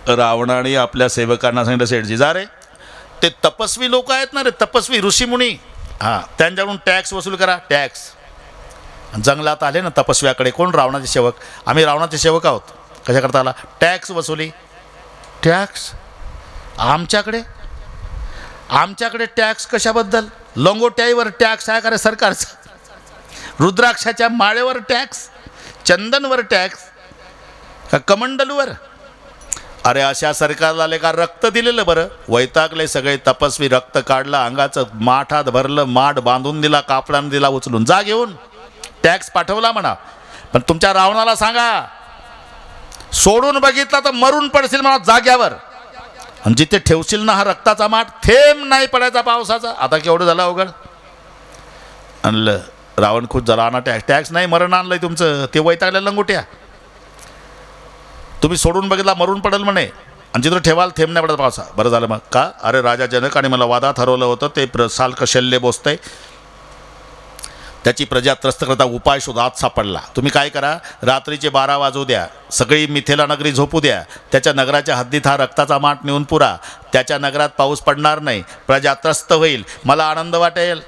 रावणाने आपल्या सेवकांना सांगितलं, सेठजी जा रे, ते तपस्वी लोक आहेत ना रे, तपस्वी ऋषीमुनी, हां त्यांच्याकडून टॅक्स वसूल करा, टॅक्स. जंगलात आले ना तपस्व्याकडे, कोण? रावणाचे सेवक. आम्ही रावणाचे सेवक आहोत. कशा करता आला? टॅक्स वसुली. टॅक्स आमच्याकडे? आमच्याकडे टॅक्स कशाबद्दल? लंगोट्याईवर टॅक्स आहे का रे सरकारचा? रुद्राक्षाच्या माळेवर टॅक्स? चंदनवर टॅक्स? का कमंडलूवर? अरे अशा सरकारला आले का रक्त दिलेलं बरं. वैतागले सगळे तपस्वी, रक्त काढलं, अंगाचं माठात भरलं, माठ बांधून दिला, कापडानं दिला उचलून, जा घेऊन टॅक्स पाठवला म्हणा. पण तुमच्या रावणाला सांगा, सोडून बघितला तर मरून पडशील म्हणा जाग्यावर, आणि जिथे ठेवशील ना हा रक्ताचा माठ, थेंब नाही पडायचा पावसाचा. आता केवढं झालं अवघड. आणलं रावण खुश झाला, आणा टॅक्स. टॅक्स नाही, मरण आणलंय तुमचं, ते वैतागल्या लंगोट्या. तुम्ही सोडून बघितला मरून पडेल म्हणे, आणि जिथं ठेवाल थेंब नाही पडत पावसा. बरं झालं मग. का? अरे राजा जनकाने मला वादात हरवलं होतं, ते सालक शल्य बोसतंय, त्याची प्रजा त्रस्त करता उपाय शोधा. आज सापडला. तुम्ही काय करा, रात्रीचे 12 वाजू द्या, सगळी मिथिला नगरी झोपू द्या, त्याच्या नगराच्या हद्दीत हा रक्ताचा माठ नेऊन पुरा. त्याच्या नगरात पाऊस पडणार नाही, प्रजा त्रस्त होईल, मला आनंद वाटेल.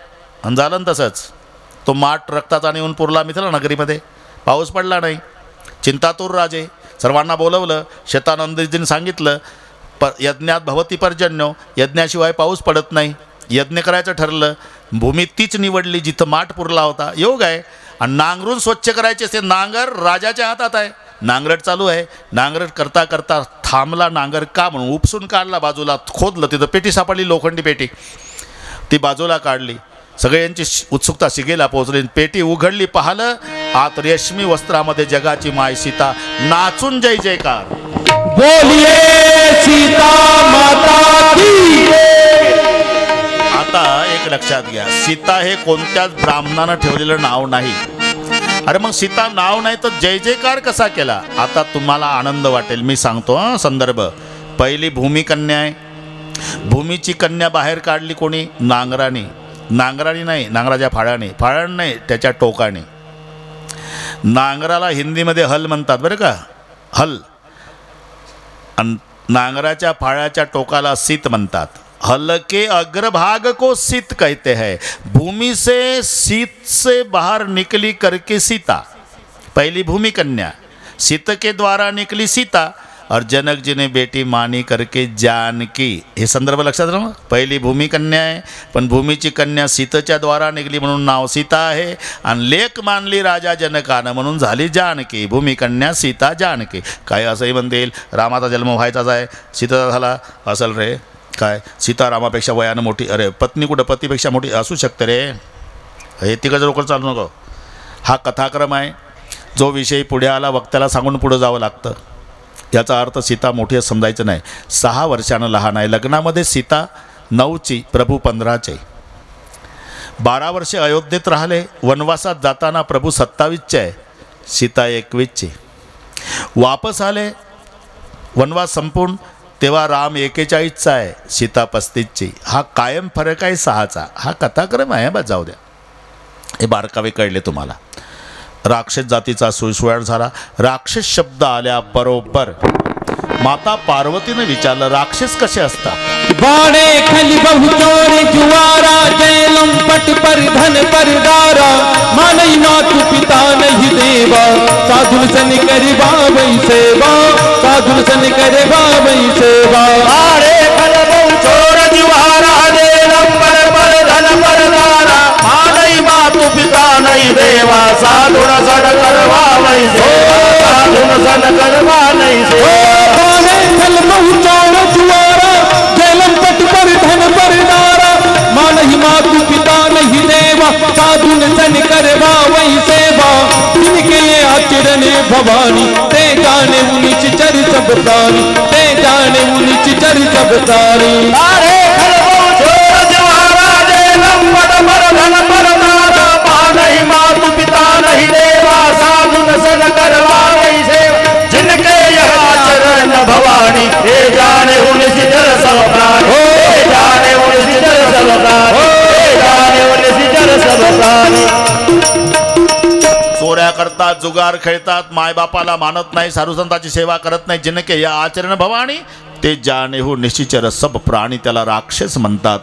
आणि झालं तसंच. तो माठ रक्ताचा नेऊन पुरला मिथिला नगरीमध्ये, पाऊस पडला नाही. चिंतातूर राजे, सर्वांना बोलवलं, शतानंदजींनी सांगितलं, यज्ञात भवती पर्जन्यो, यज्ञाशिवाय पाऊस पडत नाही. यज्ञ करायचं ठरलं, भूमी तीच निवडली जिथं माठ पुरला होता. योग आहे. आणि नांगरून स्वच्छ करायचे असे, नांगर राजाच्या हातात आहे. नांगरट चालू आहे. नांगरट करता करता थांबला नांगर, का म्हणून उपसून काढला, बाजूला खोदलं, तिथं पेटी सापडली, लोखंडी पेटी. ती बाजूला काढली. सगळ्यांची उत्सुकता शिगेला पोहोचली. पेटी उघडली, पाहिलं आत रेशमी वस्त्रामध्ये जगाची माय सीता नाचून जय जयकार. बोलिये सीता माता की. आता एक लक्षात घ्या, सीता हे कोणत्याच ब्राह्मणानं ठेवलेलं नाव नाही. अरे मग सीता नाव नाही तर जय जयकार कसा केला? आता तुम्हाला आनंद वाटेल, मी सांगतो संदर्भ. पहिली भूमी कन्या आहे. भूमीची कन्या बाहेर काढली कोणी? नांगराने. नांगराने नाही, नांगराच्या फाळाने. फाळण नाही, त्याच्या टोकाने. नांगराला हिंदीमध्ये हल म्हणतात बरं का, हल. आणि नांगराच्या फाळ्याच्या टोकाला सीत म्हणतात. हल के अग्रभाग को सीत कहते हैं. भूमि से सीत से बाहर निकली करके सीता, पहली भूमि कन्या. सीत के द्वारा निकली सीता, और जनक जी ने बेटी मानी करके जानकी. हे संदर्भ लक्षात राहा. पहिली भूमी कन्या आहे, पण भूमीची कन्या सीतेच्या द्वारा निघली म्हणून नाव सीता आहे. आणि लेक मानली राजा जनकानं म्हणून झाली जानकी. भूमी कन्या सीता जानकी. काय असंही म्हणतील, रामाचा जन्म व्हायचाच आहे, सीतेचा झाला असल रे. काय सीता रामापेक्षा वयानं मोठी? अरे पत्नी कुठं पतीपेक्षा मोठी असू शकते रे. हे तिकडचं लोक चालू नको. हा कथाक्रम आहे. जो विषय पुढे आला वक्त्याला सांगून पुढं जावं लागतं. याचा अर्थ सीता मोठी समजायचं नाही. 6 वर्षानं लहान आहे. लग्नामध्ये सीता 9ची, प्रभू 15चे. 12 वर्षे अयोध्येत राहिले. वनवासात जाताना प्रभू 27चे आहे, सीता 21ची. वापस आले वनवास संपून, तेव्हा राम 41चा आहे, सीता 35ची. हा कायम फरक आहे 6चा. हा कथाक्रम आहे बा. जाऊ द्या, हे बारकावे कळले तुम्हाला. राक्षस जातीचा सुळसुळाट झाला. राक्षस शब्द आल्या बरोबर माता पार्वतीने विचारलं, राक्षस कसे असतात? बाणे खली बहुचोरी जुवारा, जैलम पट पर धन पर दारा, मानई नातु पिता नहीं देवा, साधुन सन करे बावई सेवा, साधुन सन करे बावई सेवा. बाणे खली बहुचोर जुवारा, जैलम पट पर धन पर दारा, मानई नातु पिता नहीं देवा, साधुन सन करवा वही सेवा, साधुन सन करवा नहीं सेवा. बहुचोर जुआरा, जैलम पट पर धन पर दारा, मानहि मातु पिता नहीं देवा, साधुन सन करवा वही सेवा. जिनके आचरण भवानी, ते जाने उनिच चर सब प्राणी, ते जाने उनिच चर सब प्राणी. अरे बहुचोर जुआरा, जैलम पट पर धन पर दारा, मानहि मातु पिता नहीं देवा, साधुन सन करवा वही सेवा. जिनके आचरण भवानी, हे जाने उनिच चर सब प्राणी, हे जाने उनिच चर सब प्राणी, हे जाने उनिच चर सब प्राणी. चोऱ्या करता जुगार खेळतात, मायबापाला मानत नाही, साधुसंताची सेवा करत नाही, जिनके या आचरण भवानी ते जाणे हो निश्चिचर सब प्राणी, त्याला राक्षस म्हणतात.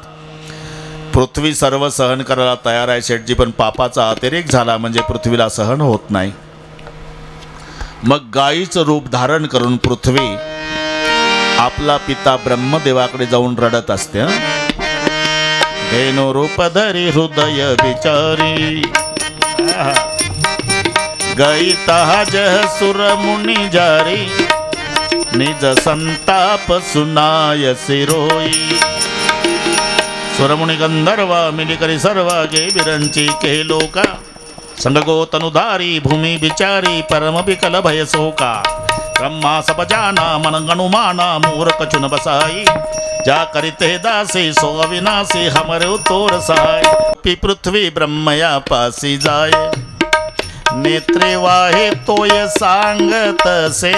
पृथ्वी सर्व सहन करायला तयार आहे शेठजी, पण पापाचा अतिरेक झाला म्हणजे पृथ्वीला सहन होत नाही. मग गायीचं रूप धारण करून पृथ्वी आपला पिता ब्रह्मदेवाकडे जाऊन रडत असते. धेनो रूप धरी हृदय विचारी, गई जह सुर मुनि जारी, निज संताप सुनाय सिरोई. सुरमुनि गंधर्वा मिली करी सर्वा गे बिरंची के लोका, संगो तनुधारी भूमि विचारी परम विकल भय सोका. ब्रह्मा सब जाना मन गणुमाना मूर्ख चुन बसाई, जा करिते दासी सो अविनाशी हमरे तोर सहाय. पी पृथ्वी ब्रह्मया पासी जाय, नेत्रे वाहे तोय सांगत से.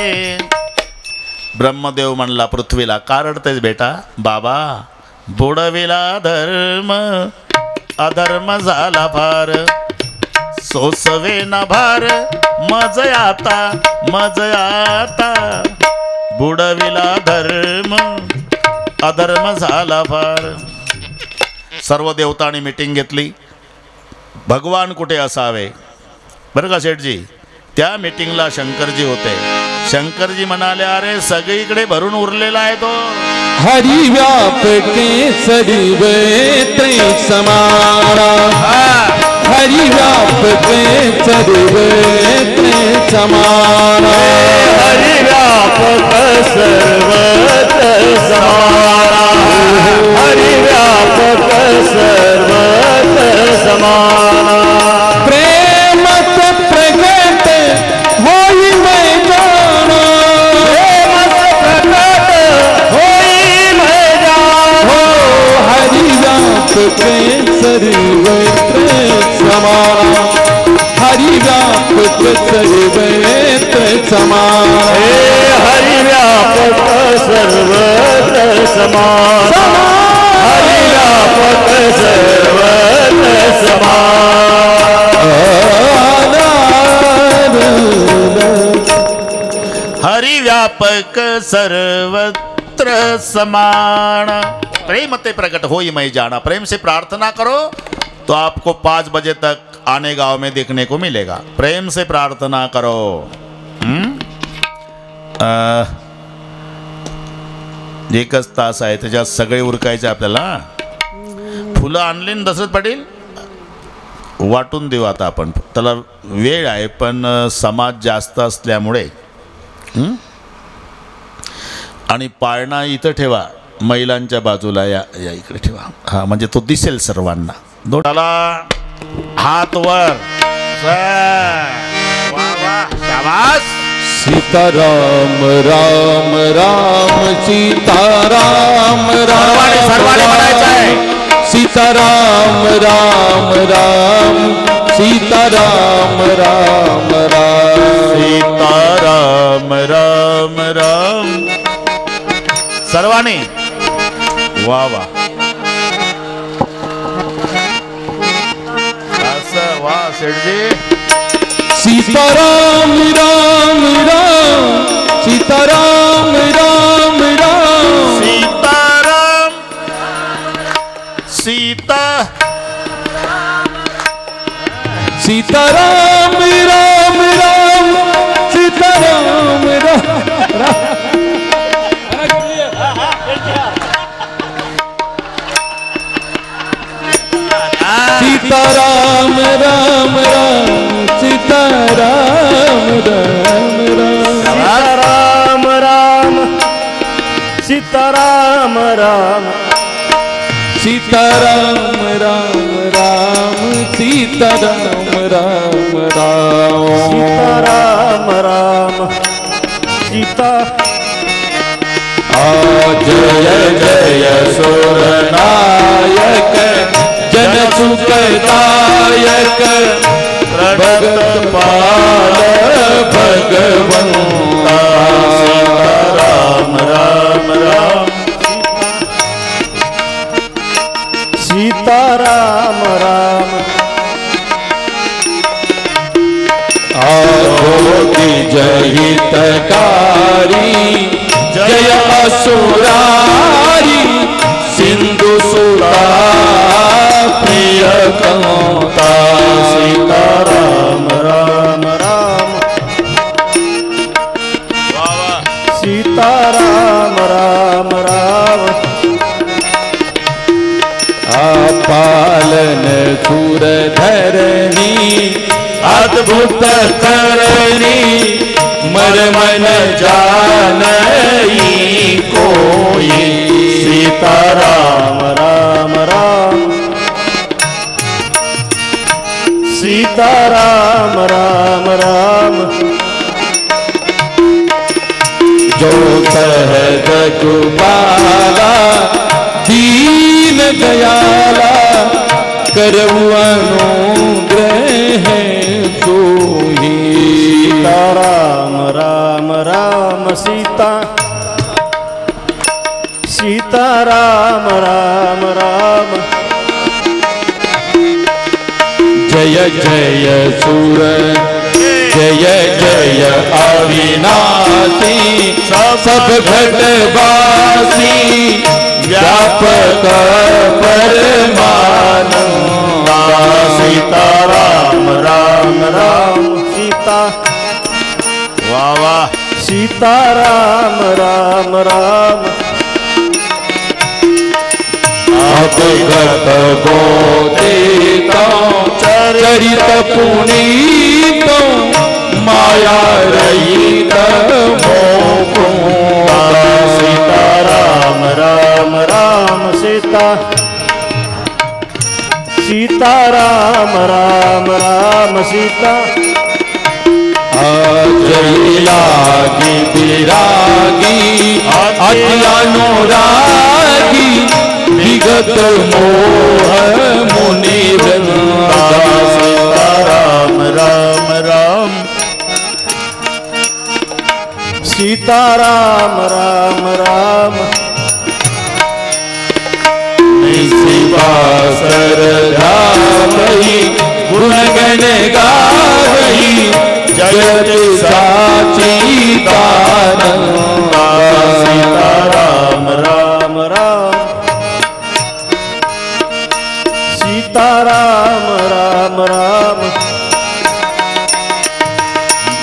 ब्रह्मदेव म्हणला पृथ्वीला, का रडतेस बेटा? बाबा बुडविला धर्म अधर्म झाला फार, सोसवे न भार मज आता, बुडविला धर्म अधर्म झाला फार. सर्व देवतांनी मीटिंग घेतली, भगवान कुठे असावे बरं का शेठजी. त्या मीटिंगला शंकरजी होते. शंकरजी म्हणाले, अरे सगळीकडे भरून उरलेला आहे तो. हरि व्यापके सरिवे समाना, हरि व्यापके सरिवे समाना, हरि व्यापक सर्वत्र समाना, हरि व्यापक सर्वत्र समाना. प्रेम प्रगट होई मैं जाना, प्रेम प्रकट होई मैं जाना, हरि व्यापके सरिवे समाना, हरि व्यापक सरिवे समाना, हरि व्यापक सर्वत्र समाना, हरि व्यापक सर्वत्र समाना. हरि व्यापक सर्वत्र समान. प्रेम ते प्रकट होई मैं जाना. प्रेम से प्रार्थना करो तो आपको 5 बजे तक आने गांव में देखने को मिलेगा. प्रेम से प्रार्थना करो. एकच तास आहे, त्याच्यात सगळे उरकायचे आपल्याला. फुलं आणली ना दशरथ पाटील, वाटून देऊ आता आपण. त्याला वेळ आहे, पण समाज जास्त असल्यामुळे. आणि पाळणा इथं ठेवा, महिलांच्या बाजूला या इकडे ठेवा. हा, म्हणजे तो दिसेल सर्वांना. दोटाला हात वर. वा वा, शाबास. सीताराम राम राम सीताराम राम, सर्वांनी म्हणायचं आहे. सीताराम राम राम सीताराम राम राम, सीताराम राम राम. सर्वांनी वा वा. असं वा शेठजी. सीताराम राम राम सीताराम राम राम, सीताराम सीता सीताराम राम राम सीताराम राम. सीताराम राम राम सीताराम राम राम, सीताराम राम सीताराम राम राम सीताराम राम राम, सीताराम राम सीता. जय जय सुर नायक जन सुखदायक, भगत पाल भगवंता. राम राम राम. सीताराम राम. जय हितकारी जय असुरारी सिंधु सुता प्रिय कंता सीता राम राम राम सीता राम राम राम पालन सुर धरणी अद्भुत करणी मर मन जानई कोई सीता राम राम राम सीता राम राम राम जो सहज कृपाला दीन दयाला करऊ अनुग्रह सोही सीता राम राम राम सीता सीता राम राम राम जय जय सुर जय जय अविनाशी सब घटवासी व्यापक परमानंदा सीता राम राम राम सीता वाह वाह सीता राम राम राम अभिगत गोतीत चरित पुनीत माया रहित मोह सीता राम राम राम सीता सीता राम राम राम सीता जय लागी विरागी अति अनुरागी विगत मोह मुनि वृंदा सीता राम राम राम सीता राम राम राम शिवा सरधा भई गुणगण गावई जगत साची तारंगा सीता राम राम राम सीता राम राम राम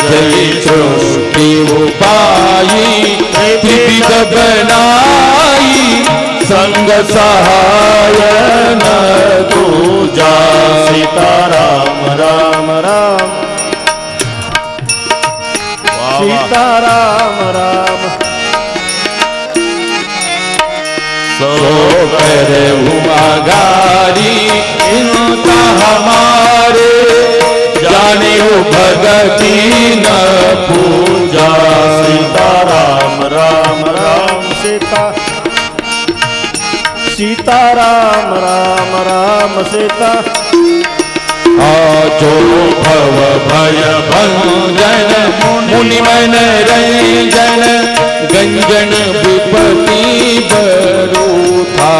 जय सृष्टि उपाई त्रिविध बनाई संग सहाय न दूजा सीता राम राम राम सीता राम राम सो कर उगारी इनका हमारे जाने हो भगती न पूजा सीता राम राम राम सीता सीता राम राम राम सीता आजो भव भय भंजन मुनि मन रंजन गंजन विपति बरू था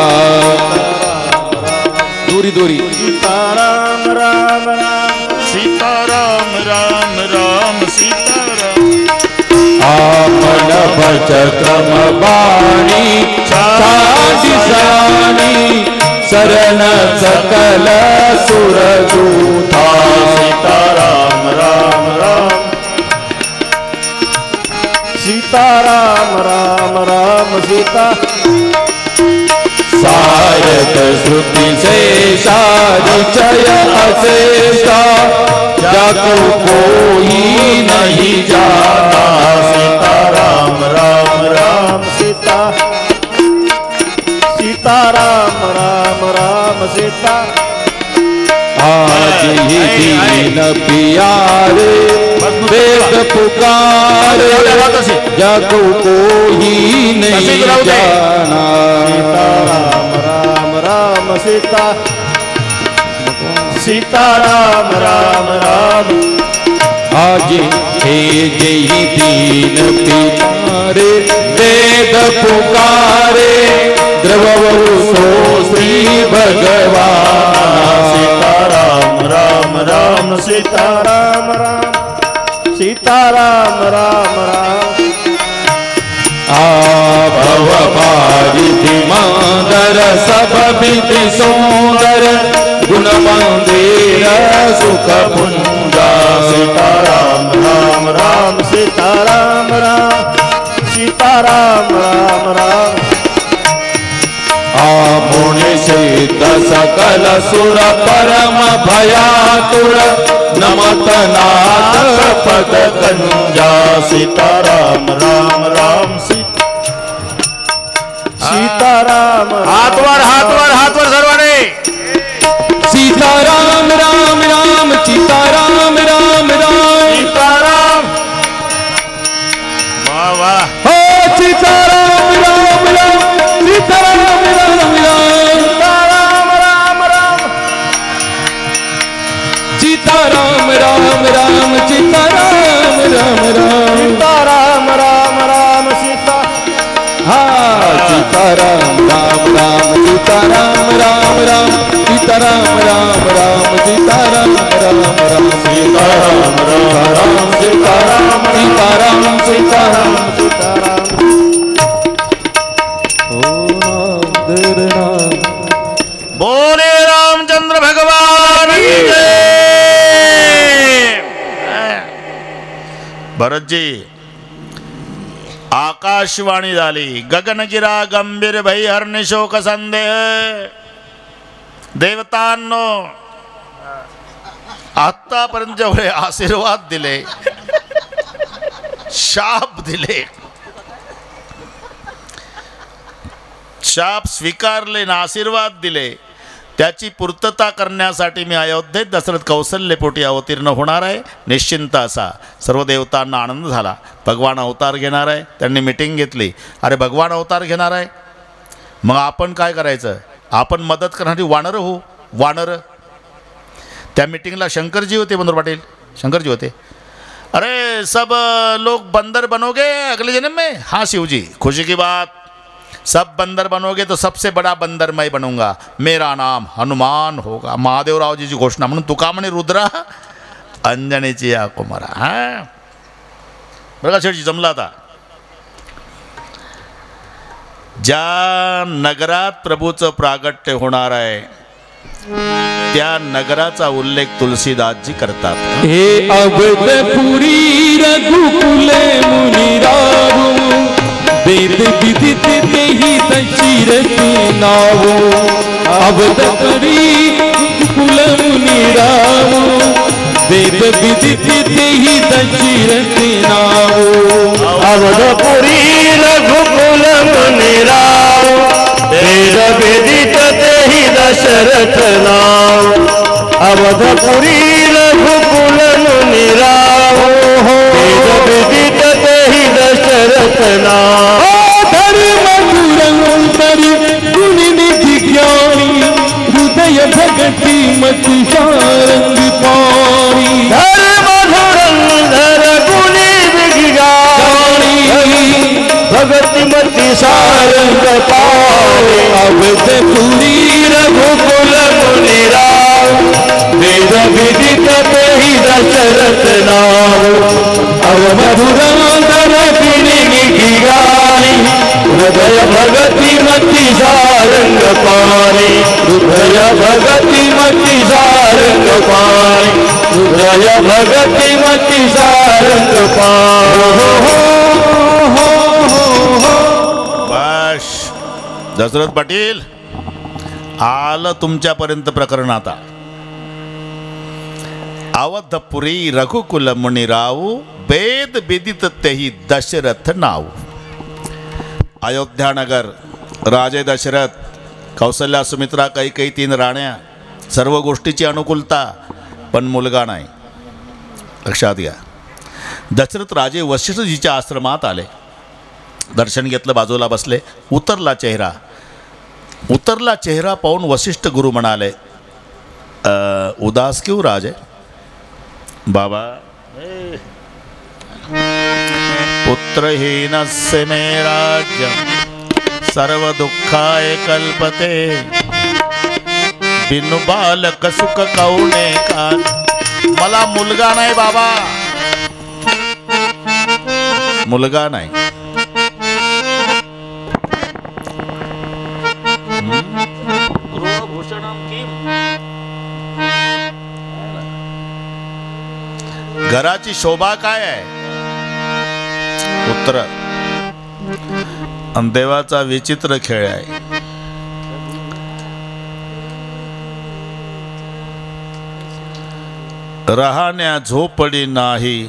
दूरी दूरी सीता राम राम राम सीता राम राम राम सीता राम आपन भज क्रम बाणी साधि सानी शरण सकल सुर दूता सीता राम राम राम सीता राम राम राम सीता सारद श्रुति शेषा निचय अशेषा जाको कोई नहीं जाता सीता राम राम राम सीता सीता राम राम राम सीता आज ही दीन प्यारे वेद पुकारे जाको कोई नहीं जाना सीता राम राम राम सीता सीता राम राम राम आज हे जय दीन पितारे वेद पुकारे द्रवहु सो श्री भगवान सीता राम राम राम सीता राम राम सीता सीताराम राम राम भव भारिधि मादर सब विधि सुंदर गुण मंदिर सुख पुंजा सीताराम राम राम सीताराम राम सीताराम राम राम मुनि सिद्ध सकल सुर परम भयातुर नमत नाथ पद कंजा सीताराम राम राम सीताराम हाथ वर सर्वांनी सीताराम राम राम सीताराम राम राम सीताराम वाह वाह हो सीताराम राम राम सीताराम राम राम सीताराम राम राम सीताराम राम राम सीताराम राम राम सीताराम राम राम सीताराम राम राम सीताराम राम राम सीताराम राम राम सीताराम राम राम सीताराम सीताराम सीताराम सीताराम बोले रामचंद्र भगवान की जय। भरतजी आकाशवाणी झाली गगनगिरा गंभीर भई हर्निशोक संदेह देवतांनो आतापर्यंत जेवढे आशीर्वाद दिले शाप दिले शाप स्वीकारले ना आशीर्वाद दिले त्याची पूर्तता करण्यासाठी मी अयोध्येत दशरथ कौशल्यपोटी अवतीर्ण होणार आहे निश्चिंत असा सर्व देवतांना आनंद झाला भगवान अवतार घेणार आहे त्यांनी मीटिंग घेतली अरे भगवान अवतार घेणार आहे मग आपण काय करायचं आपण मदत करण्यासाठी वानर हो वानर त्या मीटिंगला शंकरजी होते मनोहर पाटील शंकरजी होते अरे सब लोग बंदर बनोगे अगले जन्म में हाँ शिव जी खुशी की बात सब बंदर बनोगे तो सबसे बड़ा बंदर मैं बनूंगा मेरा नाम हनुमान होगा महादेवराव जी घोषणा म्हणून तुका म्हणे रुद्रा अंजनीची या कुमारा हा बघा शेठजी जमला आता ज्या नगरात प्रभूचं प्रागट्य होणार आहे त्या नगराचा उल्लेख तुलसीदासजी करतात हे अवधपुरी रघुकुले मुनी राहू वेद विदित तेहि दशरथी नावो अवधपुरी कुल मुनि रावो वेद विदित तेहि दशरथी नावो अवधपुरी रघुकुल मुनि राव वेद विदित तेहि दशरथ नाम अवधपुरी रघुकुल मुनि राव वेद विदित तेहि दशरथ नाम हृदय भगति मति सारंग पानी धर्मधुरंधर गुणी विज्ञानी भगति मति सारंग पानी अवधपुरी रघुकुल मुनि राव वेद विदित तेहि दशरथ नाम अवधुरंधर गुणी विज्ञानी हृदय भगति मति सारंग पानी हृदय भगति मति सारंग पानी हृदय भगति मति सारंग पानी बस दशरथ पाटील आलं तुमच्यापर्यंत प्रकरण आता अवधपुरी रघुकुल मुनी राव वेद विदित तेहि दशरथ नाव अयोध्या नगर राजे दशरथ कौशल्या सुमित्रा कैकेयी 3 राण्या सर्व गोष्टीची अनुकूलता पण मुलगा नाही लक्षात घ्या दशरथ राजे वशिष्ठजीच्या आश्रमात आले दर्शन घेतलं बाजूला बसले उतरला चेहरा पाहून वशिष्ठ गुरु म्हणाले उदास क्यों राजे बाबा पुत्रहीनस्य मे राज्यं सर्व दुःखाय कल्पते बिनु बालक सुख कौने का मला मुलगा नाही बाबा मुलगा नाही. घराची शोभा काय आहे? पुत्र. आणि देवाचा विचित्र खेळ आहे. राहण्या झोपडी नाही.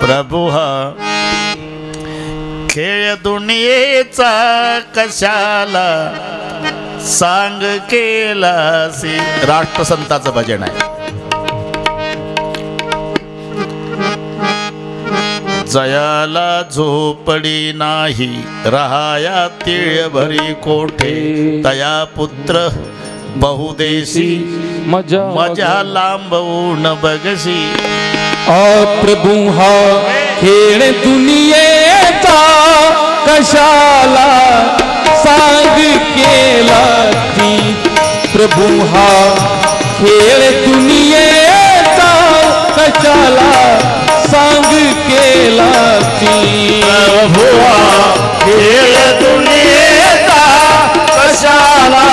प्रभू हा खेळ दुनियेचा कशाला सांग केलासी. राष्ट्रसंताचं भजन आहे. जयाला झोपडी नाही राहाया तीळ भरी कोठे. तया पुत्र बहुदेशी मजा लांबवून बगशी. प्रभू हा खेळ दुनियेचा कशाला सांग केला ती. प्रभू हा खेळ दुनियेचा कशाला सांग केला ती. प्रभू हा खेळ दुनियेचा कशाला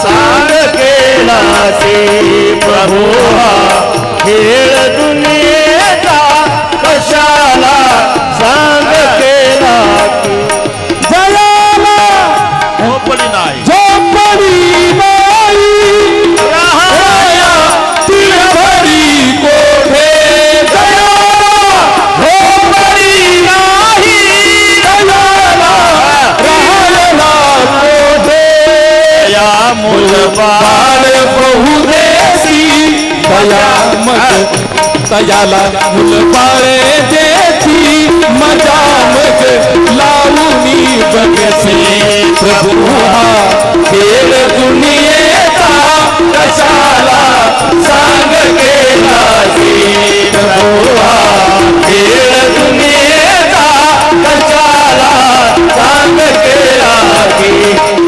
सांग केला ती. प्रभू हा खेळ दुनियेचा कशाला सांग केला ती. जयाला झोपडी नाही. झोपडी नाही राहाया तीळ भरी कोठे. जयाला झोपडी नाही जयाला राहायला कोठे. या बाळ बहुदेशी दयामग तयाला मुलबाळे देती. मजा मग लावूनी बगसी. प्रभू हा खेळ दुनियेचा कशाला सांग केला ती. प्रभू हा खेळ दुनियेचा कशाला सांग केला ती.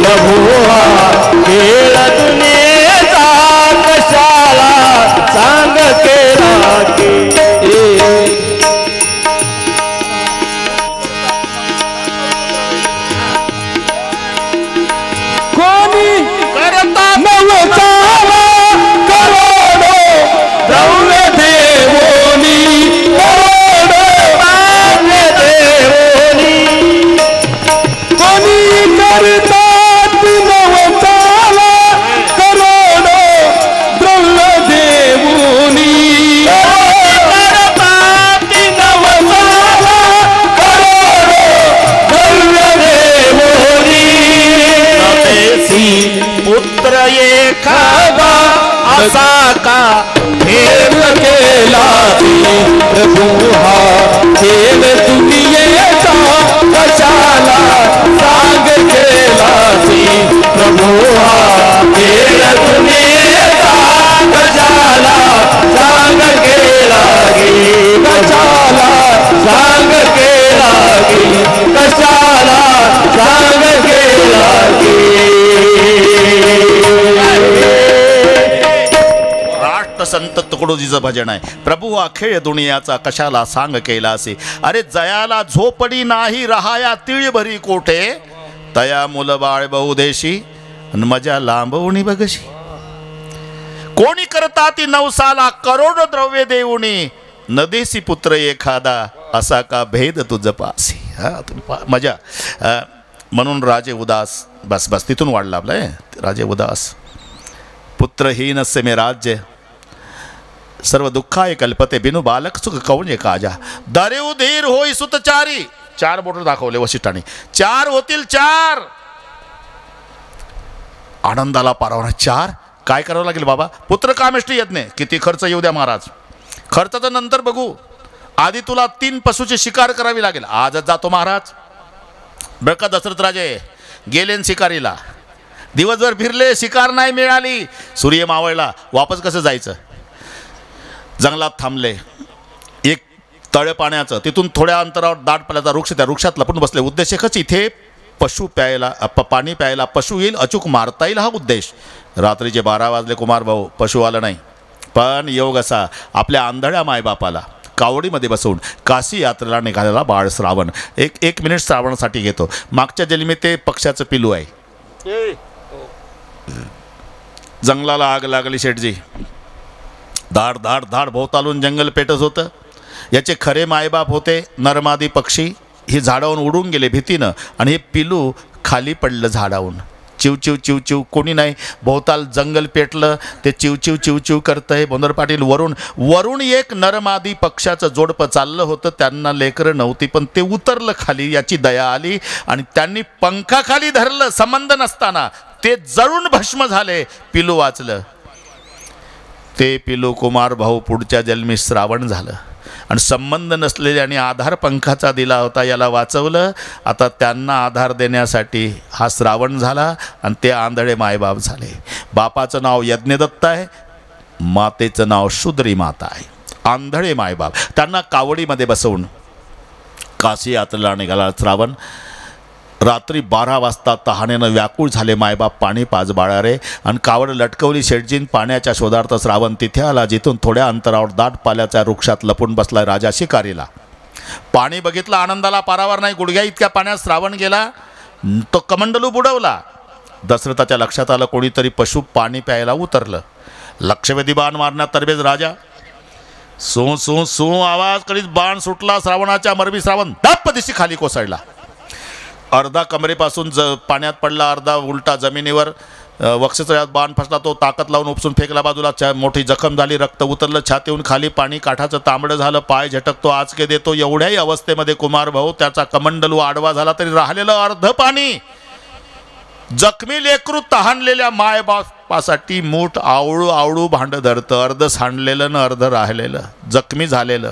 प्रभू हा खेळ दुनियेचा कशाला सांग केला ती. कोणी करता नवचाला करोडो द्रव्य देवोनी. करोडो मान्य देवोनी. कोणी करतात नवचाला करोडो द्रव्य देवोनी. करतात नवचाला करोडो द्रव्य देवोनी. नदेसी पुत्र एखादा असा का खेळ केला ती. प्रभू हा खेळ दुनियेचा कशाला सांग केला ती. प्रभू हा खेळ दुनियेचा कशाला सांग केला गी. कशाला सांग केला गी. कशाला सांग केला गी. राष्ट्रसंत तुकडोजीचं भजन आहे. प्रभू हा खेळ दुनियाचा कशाला सांग केला असे. अरे जयाला झोपडी नाही राहाया तीळ भरी कोठे. तया मुलबाळ बहुदेशी मजा लांबवणी बगशी. कोणी करता ती नवसाला करोड द्रव्य देऊनी. नदेसी पुत्र एखादा असा का भेद तुझ पासी. हा मजा. म्हणून राजे उदास. बस बस तिथून वाढला आपलं राजे उदास. पुत्रहीनस्य मे राज्य सर्व दुःखाय कल्पते. बिनु बालक सुख कौन काजा. दरेऊ धीर होई सुतचारी. 4 बोट दाखवले वशिष्ठाने. 4 होतील 4. आनंदाला पारवणार 4. काय करावं लागेल बाबा? पुत्र कामेष्टी यज्ञ. किती खर्च येऊ द्या महाराज. खर्चाचं नंतर बघू. आधी तुला 3 पशुची शिकार करावी लागेल. आजच जातो महाराज. बरं का दशरथ राजे गेले शिकारीला. दिवसभर फिरले शिकार नाही मिळाली. सूर्य मावळला. वापस कसं जायचं? जंगलात थांबले. एक तळे पाण्याचं. तिथून थोड्या अंतरावर दाट पाल्याचा वृक्ष. त्या वृक्षात लपून बसले. उद्देश एकच इथे पशु प्यायला पाणी प्यायला पशु येईल, अचूक मारता येईल हा उद्देश. रात्रीचे 12 वाजले कुमार भाऊ, पशु आला नाही. पण योग असा आपल्या आंधळ्या मायबापाला कावडीमध्ये बसवून काशी यात्रेला निघालेला बाळ श्रावण. एक मिनिट श्रावणासाठी घेतो. मागच्या जन्मी ते पक्षाचं पिलू आहे. जंगलाला आग लागली शेठजी. धाड धाड धाड भोवतालून जंगल पेटत होतं. याचे खरे मायबाप होते नरमादी पक्षी. ही झाडावरून उडून गेले भीतीनं आणि हे पिलू खाली पडलं झाडावरून. चिवचिव चिवचिव कोणी नाही. भोवताल जंगल पेटलं. ते चिवचिव चिवचिव करतंय. बोंदर पाटील वरून एक नरमादी पक्षाचं जोडपं चाललं होतं. त्यांना लेकरं नव्हती पण ते उतरलं खाली. याची दया आली आणि त्यांनी पंखाखाली धरलं. संबंध नसताना ते जळून भस्म झाले. पिलू वाचलं. ते पिलू कुमार भाऊ पुढच्या जन्मी श्रावण झालं आणि संबंध नसलेल्याने आधार पंखाचा दिला होता याला वाचवलं. आता त्यांना आधार देण्यासाठी हा श्रावण झाला आणि ते आंधळे मायबाप झाले. बापाचं नाव यज्ञदत्त आहे, मातेचं नाव शूद्री माता आहे. आंधळे मायबाप. त्यांना कावडीमध्ये बसवून काशी यात्रेला निघाला श्रावण. रात्री 12 वाजता तहानेनं व्याकुळ झाले मायबाप. पाणी पाज बाळा रे. आणि कावड लटकवली शेटजीन. पाण्याच्या शोधार्थ श्रावण तिथे आला जिथून थोड्या अंतरावर दाट पाल्याच्या वृक्षात लपून बसलाय राजा शिकारीला. पाणी बघितलं, आनंदाला पारावर नाही. गुडघ्या इतक्या पाण्यात श्रावण गेला. तो कमंडलू बुडवला. दशरथाच्या लक्षात आलं कोणीतरी पशु पाणी प्यायला उतरलं. लक्षवेधी बाण मारण्यात तरबेज राजा. सू सू सू आवाज करीत बाण सुटला श्रावणाच्या मरबी. श्रावण धप्प दिशी खाली कोसळला. अर्धा कमरेपासून पाण्यात पडला, अर्धा उलटा जमिनीवर. वक्षस्थळात बाण फसला. तो ताकद लावून उपसून फेकला बाजूला. मोठी जखम झाली. रक्त उतरलं छातीहून खाली. पाणी काठाचं तांबडं झालं. पाय झटकतो, आचके देतो. एवढ्याही अवस्थेमध्ये कुमार भाऊ त्याचा कमंडलू आडवा झाला तरी राहिलेलं अर्ध पाणी जखमी लेकरू तहानलेल्या मायबापासाठी मूठ आवळू आवळू भांड धरतं. अर्ध सांडलेलं न अर्ध राहिलेलं, जखमी झालेलं.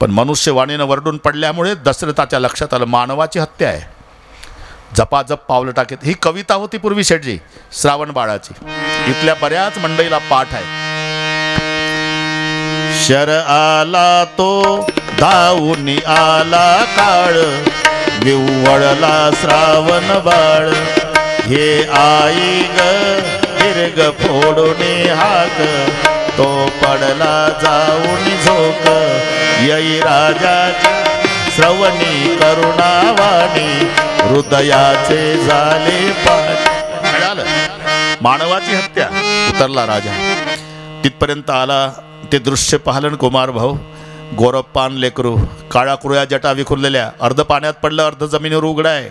पण मनुष्यवाणीनं वरडून पडल्यामुळे दशरथाच्या लक्षात आलं मानवाची हत्या आहे. जपाजप पावलं टाकीत. ही कविता होती पूर्वी शेठजी श्रावण बाळाची. इथल्या बऱ्याच मंडळीला पाठ आहे. शर आला तो धावून आला काळ, विव्वळला श्रावण बाळ. हे आई ग दीर्घ फोडून हाक, तो पडला जाऊन झोक. यई राजाची श्रवणी करुणावाणी, हृदयाचे झाले पाठ. मानवाची हत्या. उतरला राजा. तिथपर्यंत आला. ते दृश्य पाहलन कुमार भाऊ. गोरप्पान लेकरू, काळा कुरळ्या जटा विखुरलेल्या. अर्ध पाण्यात पडलं, अर्ध जमिनीवर उघडाय.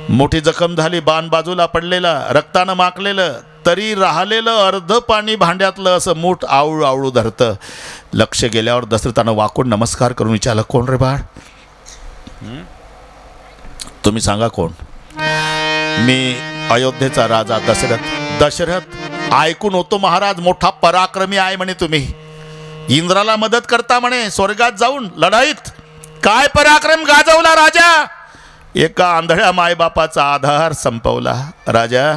मोठी जखम झाली. बाण बाजूला पडलेला, रक्तानं माकलेलं. तरी राहिलेलं अर्ध पाणी भांड्यातलं असं मूठ आवळू आवळू धरतं. लक्ष गेल्यावर दशरथानं वाकून नमस्कार करून विचारलं, कोण रे बाळ? तुम्ही सांगा कोण? मी अयोध्येचा राजा दशरथ. दशरथ ऐकून होतो महाराज, मोठा पराक्रमी आहे म्हणे तुम्ही. इंद्राला मदत करता म्हणे स्वर्गात जाऊन लढाईत. काय पराक्रम गाजवला राजा? एका आंधळ्या मायबापाचा आधार संपवला. राजा,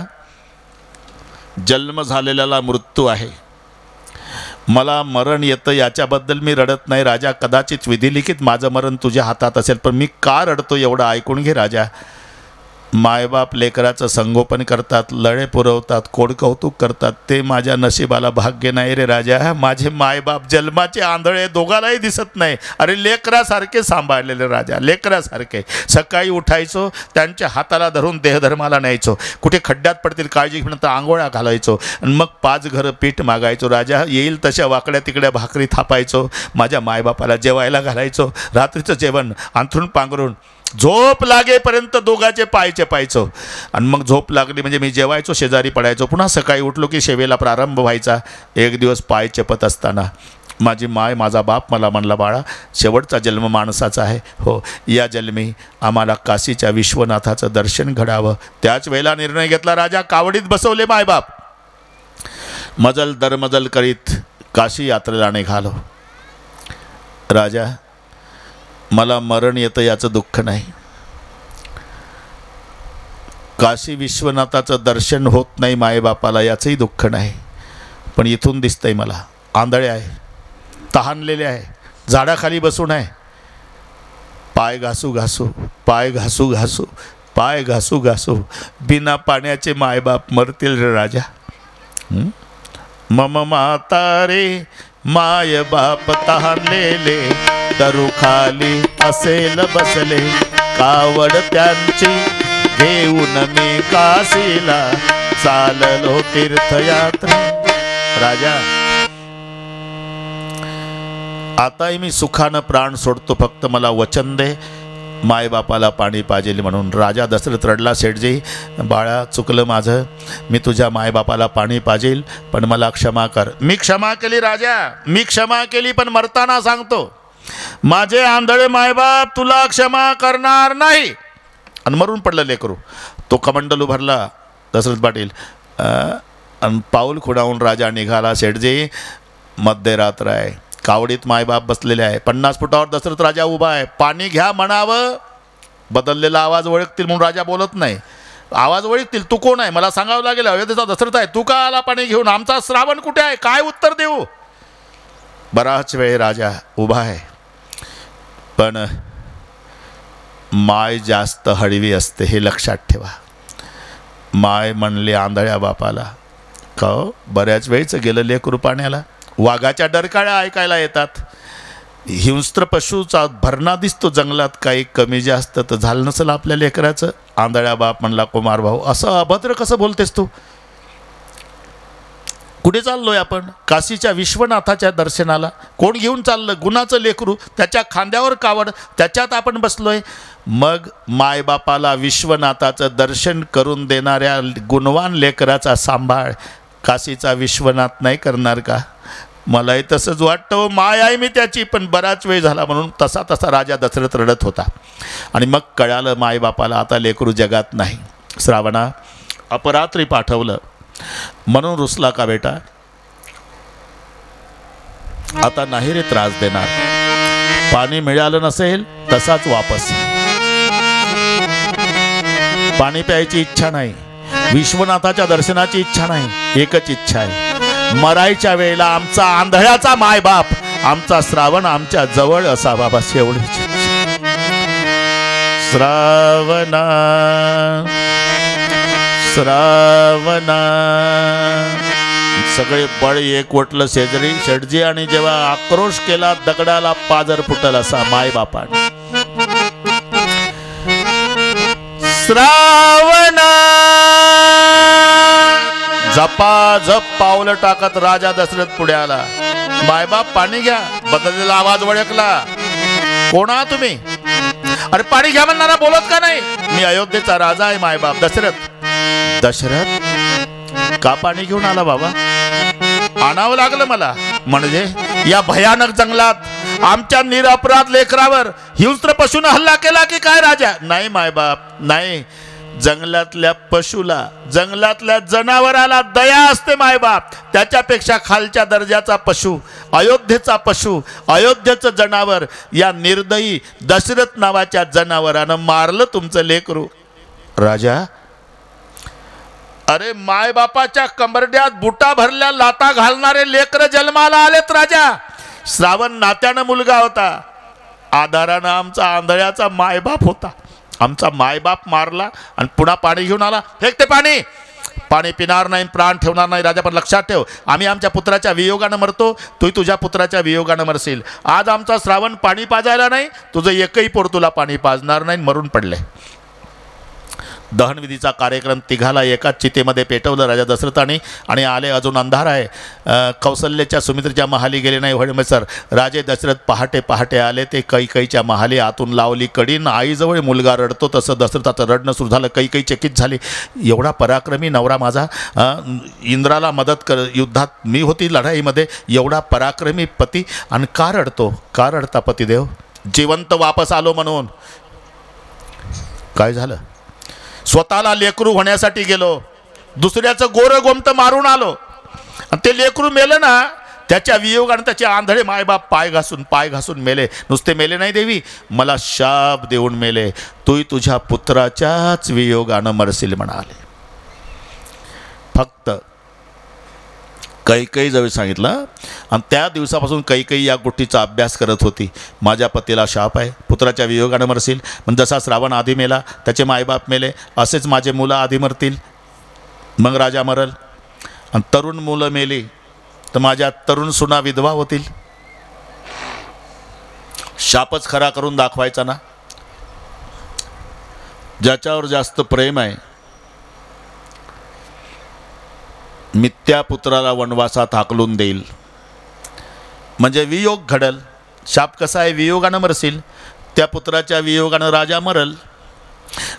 जन्म झालेल्याला मृत्यू आहे. मला मरण येतं याच्याबद्दल मी रडत नाही राजा. कदाचित विधिलिखित माझं मरण तुझ्या हातात असेल. पण मी का रडतो एवढं ऐकून घे राजा. मायबाप लेकराचं संगोपन करतात, लळे पुरवतात, कोडकौतुक करतात. ते माझ्या नशिबाला भाग्य नाही रे राजा. माझे मायबाप जन्माचे आंधळे, दोघालाही दिसत नाही. अरे लेकरासारखे सांभाळलेले राजा, लेकरासारखे. सकाळी उठायचो, त्यांच्या हाताला धरून देहधर्माला न्यायचो. कुठे खड्ड्यात पडतील काळजी घेऊन तर आंघोळ्या घालायचो. आणि मग 5 घरं पीठ मागायचो राजा. येईल तशा वाकड्या तिकड्या भाकरी थापायचो. माझ्या मायबापाला जेवायला घालायचो. रात्रीचं जेवण अंथरून पांघरून झोप लागेपर्यंत दोघाचे पाय चेपायचो. आणि मग झोप लागली म्हणजे मी जेवायचो, शेजारी पडायचो. पुन्हा सकाळी उठलो की सेवेला प्रारंभ व्हायचा. एक दिवस पाय चेपत असताना माझी माय, माझा बाप मला म्हणला, बाळा, शेवटचा जन्म माणसाचा आहे. हो, या जन्मी आम्हाला काशीच्या विश्वनाथाचं दर्शन घडावं. त्याच वेळेला निर्णय घेतला राजा. कावडीत बसवले मायबाप. मजल दरमजल करीत काशी यात्रेला निघालो. राजा, मला मरण येतं याचं दुःख नाही. काशी विश्वनाथाचं दर्शन होत नाही मायबापाला याचंही दुःख नाही. पण इथून दिसतंय मला आंधळे आहे, तहानलेले आहे, झाडाखाली बसून आहे. पाय घासू घासू, पाय घासू घासू पाय घासू घासू बिना पाण्याचे मायबाप मरतील रे राजा. मम माता रे माय बाप तहानलेले, तरू खाली असेल बसले, कावड त्यांची घेऊन मी काशीला, चाललो तीर्थयात्रा. राजा आताही मी सुखानं प्राण सोडतो, फक्त मला वचन दे मायबापाला पाणी पाजेल म्हणून. राजा दशरथ रडला. सेठजी बाळा चुकलं माझं, मी तुझ्या मायबापाला पाणी पाजेल, पण मला क्षमा कर. मी क्षमा केली राजा, मी क्षमा केली, पण मरताना सांगतो माझे आंधळे मायबाप तुला क्षमा करणार नाही. आणि मरून पडलं लेकरू. तो कमंडलू भरला दशरथ पाटील आणि पाऊल खुणावून राजा निघाला. सेठजी मध्यरात्र आहे, कावडीत मायबाप बसलेले आहे, 50 फुटावर दशरथ राजा उभा आहे. पाणी घ्या म्हणावं, बदललेला आवाज ओळखतील म्हणून राजा बोलत नाही. आवाज ओळखतील, तू कोण आहे मला सांगावं लागेल. अयोध्येचा दशरथ आहे, तू का आला पाणी घेऊन, आमचा श्रावण कुठे आहे, काय उत्तर देऊ. बराच वेळ राजा उभा आहे, पण माय जास्त हळवी असते हे लक्षात ठेवा. माय म्हणले आंधळ्या बापाला, का बऱ्याच वेळचं गेलं लेकरू पाण्याला. वाघाच्या डरकाळ्या ऐकायला येतात, हिंस्त्र पशूचा भरणा दिसतो जंगलात, काही कमी जास्त तर झालं नसेल आपल्या लेकराचं. आंधळ्या बाप म्हणला, कुमार भाऊ असं अभद्र कसं बोलतेस तू, कुठे चाललोय आपण. काशीच्या विश्वनाथाच्या दर्शनाला. कोण घेऊन चाललं, गुणाचं लेकरू, त्याच्या खांद्यावर कावड, त्याच्यात आपण बसलोय. मग मायबापाला विश्वनाथाचं दर्शन करून देणाऱ्या गुणवान लेकराचा सांभाळ काशीचा विश्वनाथ नाही करणार का. मलाही तसंच वाटतं, माय आहे मी त्याची, पण बराच वेळ झाला म्हणून तसा राजा दशरथ रडत होता. आणि मग कळालं मायबापाला आता लेकरू जगात नाही. श्रावणा अपरात्री पाठवलं म्हणून रुसला का बेटा, आता नाही रे त्रास देणार. पाणी मिळालं नसेल तसाच वापस. पाणी प्यायची इच्छा नाही, विश्वनाथाच्या दर्शनाची इच्छा नाही, एकच इच्छा आहे, मरायच्या वेळेला आमचा आंधळ्याचा मायबाप, आमचा श्रावण आमच्या जवळ असावा, बस एवढीच. श्रावणा श्रावणा सगळे बळ एकवटलं शेजारी शेठजी. आणि जेव्हा आक्रोश केला दगडाला पाजर फुटल असा मायबापाने. श्रावणा झपाझप पावलं टाकत राजा दशरथ पुढे आला. मायबाप पाणी घ्या. बदललेला आवाज ओळखला. कोण आहात तुम्ही. अरे पाणी घ्या म्हणणारा बोलत का नाही. मी अयोध्येचा राजा आहे मायबाप. दशरथ. दशरथ का पाणी घेऊन आला बाबा. आणावं लागलं मला. म्हणजे या भयानक जंगलात आमच्या निरपराध लेकरावर हिंस्त्र पशूने हल्ला केला की काय राजा. नाही मायबाप नाही. जंगलातल्या पशुला, जंगलातल्या जनावराला दया असते मायबाप. त्याच्यापेक्षा खालच्या दर्जाचा पशु, अयोध्येचा पशु, अयोध्येचं जनावर या निर्दयी दशरथ नावाच्या जनावरानं मारलं तुमचं लेकरू. राजा अरे मायबापाच्या कंबरड्यात बुटा भरल्या लाता घालणारे लेकर जन्माला आलेत राजा. श्रावण नात्यानं मुलगा होता, आधारानं आमचा आंधळ्याचा मायबाप होता. आमचा मायबाप मारला आणि पुन्हा पाणी घेऊन आला. फेक ते पाणी. पाणी पिणार नाही, प्राण ठेवणार नाही. राजा पण लक्षात ठेव, आम्ही आमच्या पुत्राच्या वियोगानं मरतो, तू तुझ्या पुत्राच्या वियोगानं मरशील. आज आमचा श्रावण पाणी पाजायला नाही, तुझं एकही पोर तुला पाणी पाजणार नाही. मरून पडले. दहनविधीचा कार्यक्रम तिघाला एकाच चितेमध्ये पेटवलं राजा दशरथाने. आणि आले, अजून अंधार आहे. कौसल्याच्या सुमित्रेच्या महाली गेले नाही वडमे सर. राजे दशरथ पहाटे पहाटे आले. ते कैकईच्या महाली आतून लावली कडीन. आईजवळ मुलगा रडतो तसं दशरथाचं रडणं सुरू झालं. कैकई चकित झाली. एवढा पराक्रमी नवरा माझा, इंद्राला मदत कर, युद्धात मी होती लढाईमध्ये, एवढा पराक्रमी पती आणि का रडतो. का रडता पतिदेव. जिवंत वापस आलो म्हणून. काय झालं. स्वतःला लेकरू होण्यासाठी गेलो, दुसऱ्याचं गोरं गोमत मारून आलो आणि ते लेकरू मेलं ना, त्याच्या वियोगाने त्याचे आंधळे मायबाप पाय घासून मेले. नुसते मेले नाही देवी, मला शाप देऊन मेले. तूही तुझ्या पुत्राच्याच वियोगानं मरशील म्हणाले. फक्त कैकई जवळ सांगितलं आणि त्या दिवसापासून कैकई या गोष्टीचा अभ्यास करत होती. माझ्या पतीला शाप आहे, पुत्राच्या वियोगानं मरशील. पण जसा श्रावण आधी मेला, त्याचे मायबाप मेले, असेच माझे मुलं आधी मरतील, मग राजा मरल. आणि तरुण मुलं मेली तर माझ्या तरुण सुना विधवा होतील. शापच खरा करून दाखवायचा ना. ज्याच्यावर जास्त प्रेम आहे, मिथ्या पुत्राला वनवासात हाकलून देईल, म्हणजे वियोग घडल. शाप कसा आहे, वियोगानं मरशील. त्या पुत्राच्या वियोगानं राजा मरल.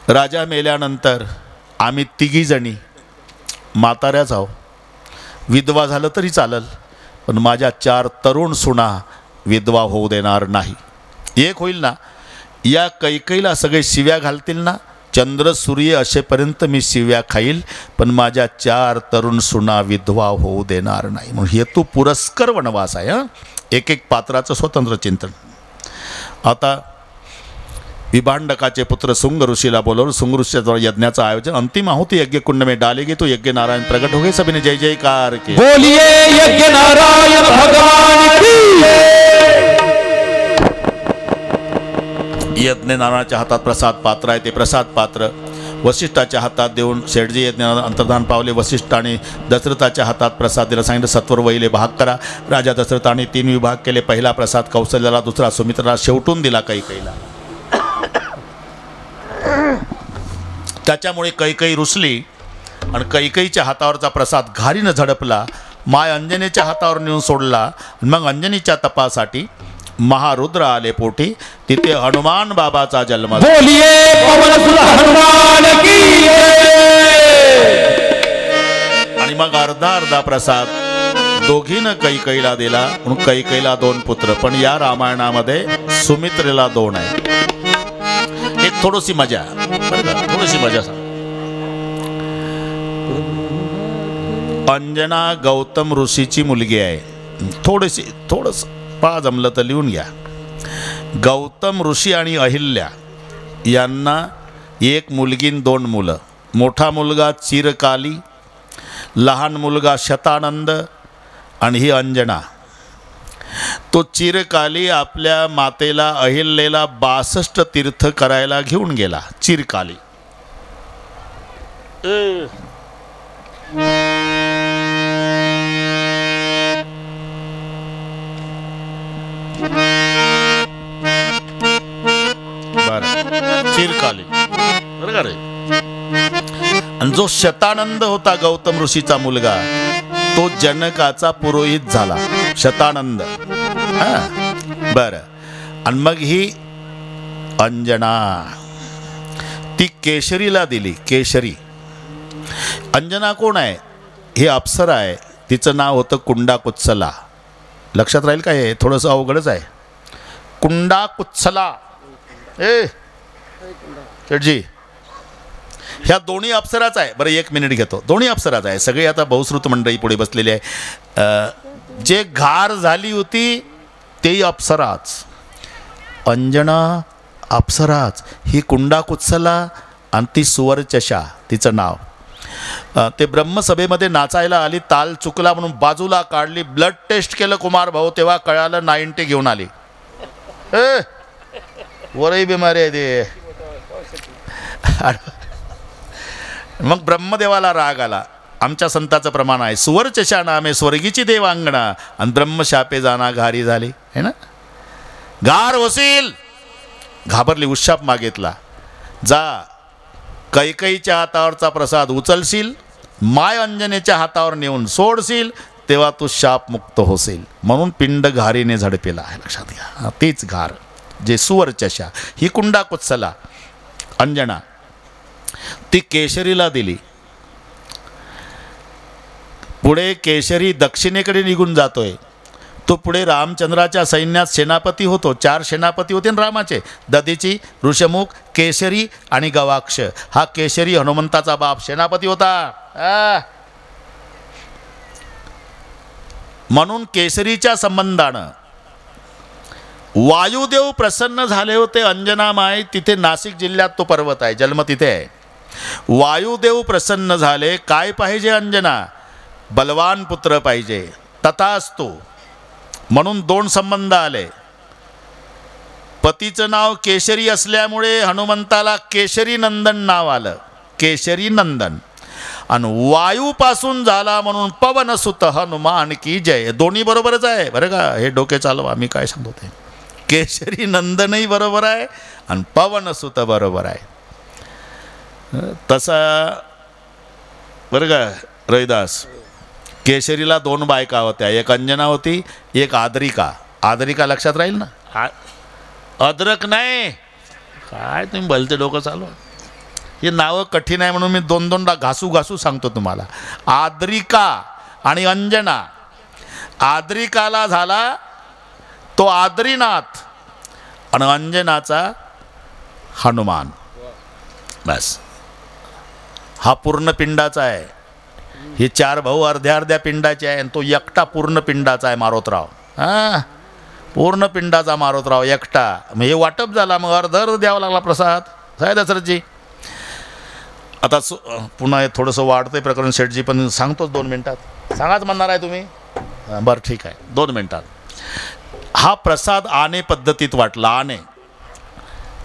राजा मेल्यानंतर आम्ही तिघी जणी म्हाताऱ्याच आहो. विधवा झालं तरी चालल, पण माझ्या 4 तरुण सुना विधवा होऊ देणार नाही. एक होईल ना, या कैकईला सगळे शिव्या घालतील ना, चंद्र सूर्य असेपर्यंत मी शिव्या खाईल, पण माझ्या 4 तरुण सुना विधवा होऊ देणार नाही. म्हणून हेतू पुरस्कर वनवास आहे. एक एक पात्राचं स्वतंत्र चिंतन. आता विभांडकाचे पुत्र सुंग ऋषीला बोलवून सुंग ऋषीच्या यज्ञाचं आयोजन. अंतिम आहुति यज्ञ कुंड में डालेगी तो यज्ञ नारायण प्रकट हो गए. सभी ने जय जयकार के बोलिए यज्ञ नारायण भगवान की. यज्ञ नारायणाच्या हातात प्रसाद पात्र आहे. ते प्रसाद पात्र वसिष्ठाच्या हातात देऊन शेठजी यज्ञ अंतर्धान पावले. वसिष्ठाने दशरथाच्या हातात प्रसाद दिला. सांगितलं सत्वर वहिले भाग करा. राजा दशरथाने 3 विभाग केले. पहिला प्रसाद कौशल्याला, दुसरा सुमित्राला, शेवटून दिला कैकईला. त्याच्यामुळे कैकई रुसली आणि कैकईच्या हातावरचा प्रसाद घारीनं झडपला. माय अंजनीच्या हातावर नेऊन सोडला. मग अंजनीच्या तपासाठी महारुद्र आले पोटी. तिथे हनुमान बाबाचा जन्म. बोलिए पवनसुत हनुमान की जय. आणि मग अर्धा अर्धा प्रसाद दोघीनं कैकईला दिला. म्हणून कैकईला 2 पुत्र. पण या रामायणामध्ये सुमित्रेला 2 आहे. एक थोडीशी मजा, थोडीशी मजा. अंजना गौतम ऋषीची मुलगी आहे. थोडंसं पहा, जमलं तर लिहून घ्या. गौतम ऋषी आणि अहिल्या यांना 1 मुलगी 2 मुलं. मोठा मुलगा चिरकाली, लहान मुलगा शतानंद आणि ही अंजना. तो चिरकाली आपल्या मातेला अहिल्याला 62 तीर्थ करायला घेऊन गेला. चिरकाली चिरकाली बरं का रे. आणि जो शतानंद होता गौतम ऋषीचा मुलगा, तो जनकाचा पुरोहित झाला. शतानंद. बर. आणि मग ही अंजना ती केशरीला दिली. केशरी. अंजना कोण आहे? हे अप्सरा आहे. तिचं नाव होतं कुंडाकुत्सला. लक्षात राहील का? हे थोडंसं अवघडच आहे. कुंडाकुत्सला. शेठजी, ह्या दोन्ही अप्सराच आहे. बरं 1 मिनिट घेतो. दोन्ही अप्सराच आहे. सगळे आता बहुश्रुत मंडळी पुढे बसलेली आहे. जे घार झाली होती तेही अप्सराच. अंजना अप्सराच. ही कुंडाकुत्सला आणि ती सुवर्चशा तिचं नाव. ते ब्रह्मसभेमध्ये नाचायला आली. ताल चुकला म्हणून बाजूला काढली. ब्लड टेस्ट केलं कुमार भाऊ, तेव्हा कळालं 90 घेऊन आली. वरही बिमारी आहे ते. मग ब्रह्मदेवाला राग आला. आमच्या संताचं प्रमाण आहे, सुवर्चशा नामे स्वर्गीची देवांगणा आणि ब्रह्मशापे जाना घारी झाली. है ना. घार होशील. घाबरली. उशाप मागितला. जा कैकईच्या हातावरचा प्रसाद उचलशील, माय अंजनेच्या हातावर नेऊन सोडशील, तेव्हा तू शापमुक्त होशील. म्हणून पिंड घारीने झडपेला आहे. लक्षात घ्या. तीच घार जे सुवर्चशा. ही कुंडाकुत्सला अंजना. ती केशरीला दिली. पुढे केशरी दक्षिणेकडे निघून जातोय. तो पुढे रामचंद्राच्या सैन्यात सेनापती होतो. 4 सेनापती होते ना रामाचे. दधीची, ऋषमुख, केशरी आणि गवाक्ष. हा केशरी हनुमंताचा बाप सेनापती होता. म्हणून केशरीच्या संबंधानं वायुदेव प्रसन्न झाले होते. अंजनामाई तिथे नाशिक जिल्ह्यात तो पर्वत आहे, जन्म तिथे आहे. वायुदेव प्रसन्न झाले. काय पाहिजे अंजना? बलवान पुत्र पाहिजे. तथास्तु. म्हणून 2 संबंध आले. पतीचं नाव केशरी असल्यामुळे हनुमंताला केशरी नंदन नाव आलं. केशरी नंदन. आणि वायूपासून झाला म्हणून पवनसुत हनुमान की जय. दोन्ही बरोबरच आहे बरं का. हे डोके चालवा, मी काय सांगतो ते. केशरी नंदनही बरोबर आहे आणि पवनसुत बरोबर आहे. तसा बरं का रविदास. केशरीला 2 बायका होत्या. एक अंजना होती, एक आदरिका. आदरिका लक्षात राहील ना. अद्रक नाही काय तुम्ही भलते डोकं चालू. हे नावं कठीण आहे म्हणून मी 2-2दा घासू सांगतो तुम्हाला. आद्रिका आणि अंजना. आद्रिकाला झाला तो आद्रीनाथ आणि अंजनाचा हनुमान. बस हा पूर्ण पिंडाचा आहे. हे 4 भाऊ अर्ध्या पिंडाचे आहे आणि तो एकटा पूर्ण पिंडाचा आहे मारोतराव. हां पूर्ण पिंडाचा मारोतराव एकटा. मग हे वाटप झाला, मग अर्ध द्यावा लागला प्रसाद. साहेब दशरथजी आता पुन्हा हे थोडंसं वाढतंय प्रकरण शेठजी, पण सांगतोच 2 मिनिटात. सांगाच म्हणणार आहे तुम्ही. बरं ठीक आहे 2 मिनिटात. हा प्रसाद आणे पद्धतीत वाटला.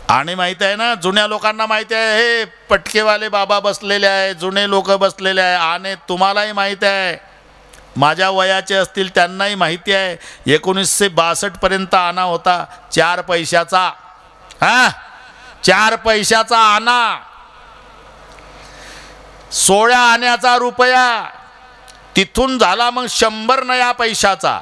आणे माहीत आहे ना, जुन्या लोकांना माहिती आहे. हे पटकेवाले बाबा बसलेले आहे, जुने लोक बसलेले आहे. आणे तुम्हालाही माहीत आहे, माझ्या वयाचे असतील त्यांनाही माहिती आहे. 1962पर्यंत आणा होता 4 पैशाचा. हां 4 पैशाचा आणा. 16 आण्याचा रुपया. तिथून झाला मग 100 नया पैशाचा.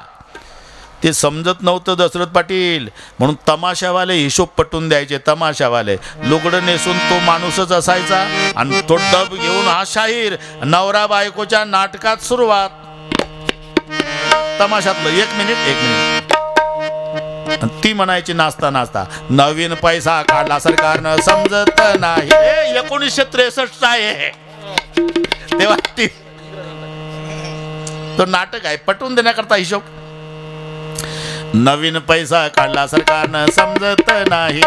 ते समजत नव्हतं दशरथ पाटील, म्हणून तमाशावाले हिशोब पटवून द्यायचे. तमाशावाले लुगडं नेसून तो माणूसच असायचा आणि तो डब घेऊन हा शाहीर. नवरा बायकोच्या नाटकात सुरुवात. तमाशातलं 1 मिनिट. ती म्हणायची नाचता नाचता, नवीन पैसा काढला सरकारनं समजत नाही. 1963 आहे तेव्हा. तो नाटक आहे पटवून देण्याकरता हिशोब. नवीन पैसा काढला सरकारनं समजत नाही.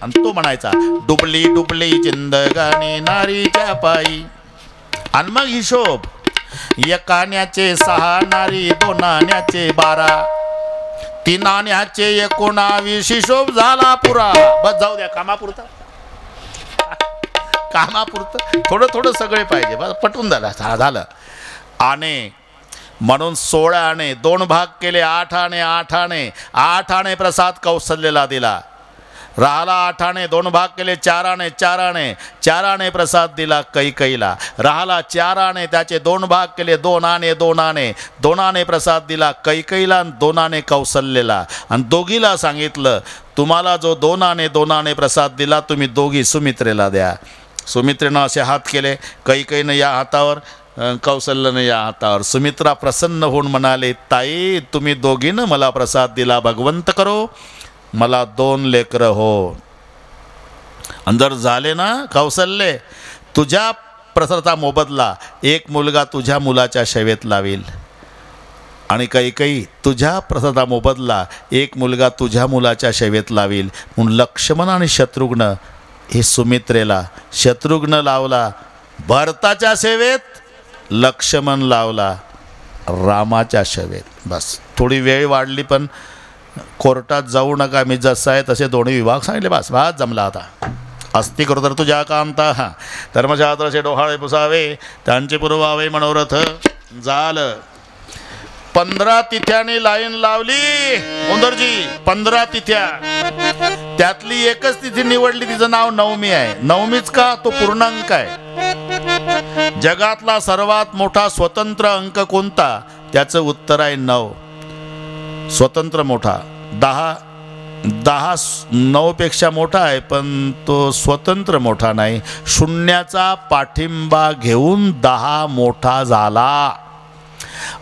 आणि तो म्हणायचा, डुबली डुबली जिंदगानी नारीच्या पायी. आणि मग हिशोब. 1 आण्याचे 6 नारी, 2 आण्याचे 12, 3 आण्याचे 19. हिशोब झाला पुरा. बस जाऊ द्या कामापुरता. थोडं सगळे पाहिजे. बस पटवून झालं. आणे म्हणून 16 आणे 2 भाग केले. 8 आणे 8 आणे. 8 आणे प्रसाद कौशल्याला दिला. राहाला 8 आणे 2 भाग केले. 4 आणे 4 आणे. 4 आणे प्रसाद दिला कैकईला. राहाला 4 आणे त्याचे 2 भाग केले. 2 आणे 2 आणे. 2 आणे प्रसाद दिला कैकईला आणि 2 आणे कौशल्याला. आणि दोघीला सांगितलं, तुम्हाला जो 2 आणे 2 आणे प्रसाद दिला तुम्ही दोघी सुमित्रेला द्या. सुमित्रेनं असे हात केले. कैकईनं या हातावर, कौशल्यानं या हातावर. सुमित्रा प्रसन्न होऊन म्हणाले, ताई तुम्ही दोघीनं मला प्रसाद दिला, भगवंत करो मला 2 लेकरं हो. आणि जर झाले ना कौशल्य, तुझ्या प्रसादाचा मोबदला 1 मुलगा तुझ्या मुलाच्या शैवेत लावील. आणि कैकई तुझ्या प्रसादाचा मोबदला 1 मुलगा तुझ्या मुलाच्या शैवेत लावील. म्हणून लक्ष्मण आणि शत्रुघ्न हे सुमित्रेला. शत्रुघ्न लावला भरताच्या सेवेत, लक्ष्मण लावला रामाच्या सेवेत. बस थोडी वेळ वाढली, पण कोर्टात जाऊ नका, मी जसं आहे तसे दोन्ही विभाग सांगितले. बस जमला आता. अस्ति करू तर तुझ्या कांता धर्मशास्त्राचे डोहाळे पुसावे, त्यांचे पुरवावे मनोरथ. झालं. 15 तिथ्याने लाईन लावली उंदरजी. 15 तिथ्या. त्यातली एकच तिथी निवडली, तिचं नाव नवमी आहे. नवमीच का? तो पूर्णांक आहे. जगातला सर्वात मोठा स्वतंत्र अंक कोणता? त्याचं उत्तर आहे 9. स्वतंत्र मोठा 10 9पेक्षा मोठा आहे, पण तो स्वतंत्र मोठा नाही. शून्याचा पाठिंबा घेऊन 10 मोठा झाला.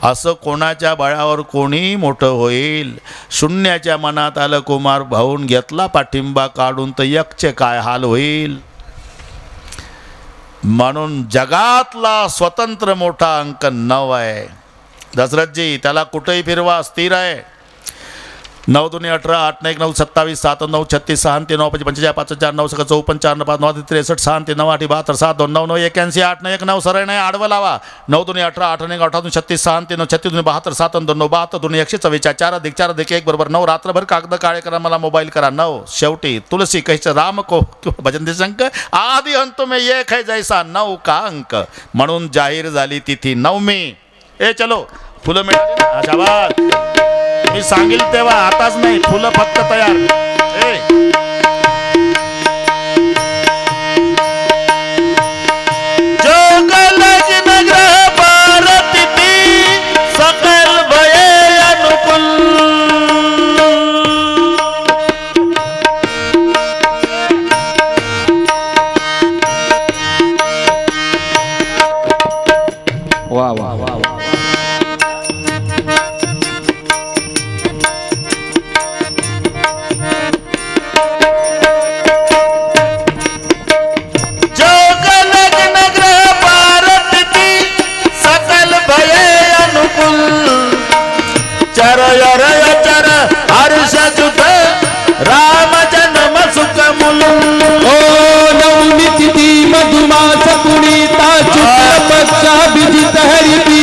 असं कोणाच्या बळावर कोणी मोठं होईल? शून्याच्या मनात आलं कुमार भाऊन घेतला पाठिंबा काढून, तर एकचे काय हाल होईल. म्हणून जगातला स्वतंत्र मोठा अंक 9 आहे. दशरथजी त्याला कुठेही फिरवा स्थिर आहे. 9 2 18 8 1 9 27 7 9 36 6 3 9 5 5 5 4 9 54 4 5 9 63 6 3 9 8 72 7 2 9 9 81 8 9 1 9 सरळ नाही आडवं लावा 9 2 18 8 1 18 36 6 3 9 36 72 7 2 9 72 2 144 4 अधिक 4 अधिक 1 बरोबर 9 रात्रभर कागद काळे करा मला मोबाईल करा 9 शेवटी तुलसी कहिचं राम को भजन दिसंक आदि अंत में एक है जैसा 9 का अंक म्हणून जाहीर झाली तिथी 9वी ए चलो फुलं मिळाली शाबास मी सांगेल तेव्हा आताच नाही फुलं फक्त तयार सकल भये अनुकूल वाह वाह वाह राम जन्म सुख मुलु ओ नवमी तिथि मधुमास पुनीता शुक्ल पक्षा विदित हरिती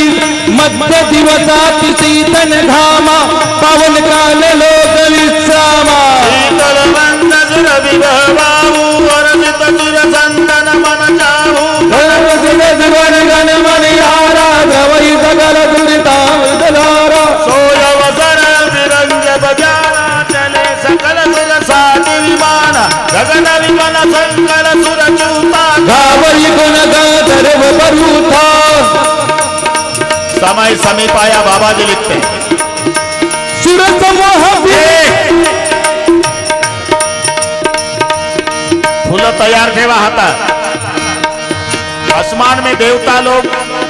मध्य दिवसाति शीतन घामा पावन काल लोक विश्रामा शीतल बंद सुर विभवाहु वर्षित सुर संतन मन चाहु गण गण मन यारा द्रवई सकल दुरिता विदलारा सोय वसर विरंज बजारा चले सकल सुर साति विमान गगन विमन संकल सुर चूता गावई गुण गाधर्व बरूथा समय समीप आया बाबाजी लिखते सुर समूह फूल तैयार ठेवा हातात आसमान में देवता लोग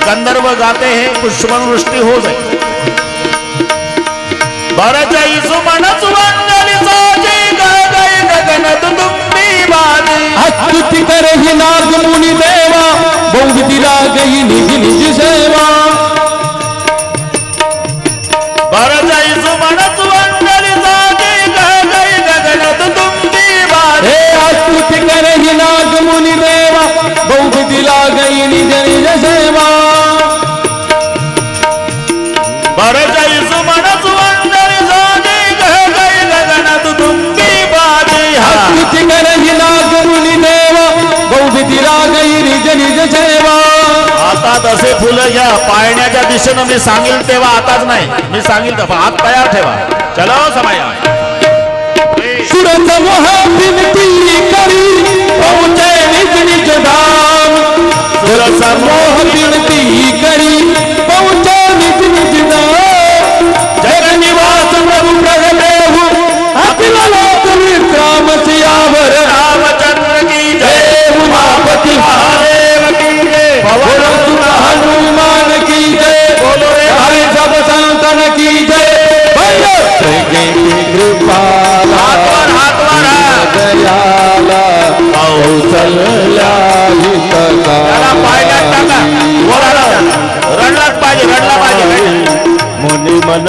गंधर्व गाते हैं पुष्पन वृष्टि हो गई बरजई सुमन सुवंदली साजे गगई गगन दुदुम्बी बाजी अस्तुति करहि नाग मुनि देवा बहु दिला गई निज निज सेवा बरजई सुमन सुवंदली साजे गगई गगन दुदुम्बी बाजी अस्तुति करहि नाग मुनि देवा बहु दिला गई निज निज सेवा बरजई सुमन सुवंदली साजे गगई गगन दुदुम्बी बाजी अस्तुति करहि नाग मुनि देवा बहु दिला गई निज निज सेवा आता तसे फुलं घ्या पाळण्याच्या दिशेनं मी सांगेल तेव्हा आताच नाही मी सांगेल तेव्हा हात तयार ठेवा चलो समय सुर समूह विनती करी पहुँचे निज निज धाम सुर समूह विनती करी पहुँचे निज निज धाम जग निवास प्रभु प्रगटेहु अखिल लोक विश्राम सियावर रामचंद्र की जय उमापति महादेव की जय पवन सुत हनुमान की जय बोलो रे हरि सब संतन की जय कृपा दयाला कौशल्या रडलाच पाहिजे मुनि मन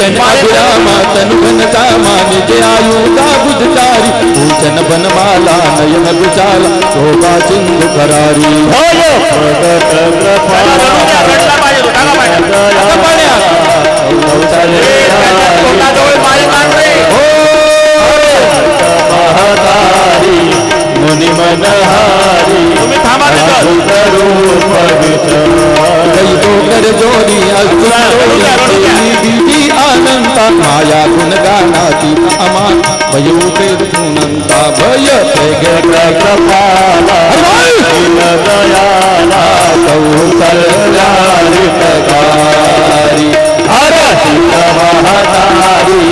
लोचन अभिरामा तनु घनता निज आयु का बुझचारी पूजन बनमाला नयन विशाला शोभा सिंधु करारी मुनि मनहारी तुम्ही थांबा कर जोड़ी बीजी आनंद माया गुण गानाती अमान भयो सुनंता भय कृपाला दयाला कौशल्यारी हर महाधारी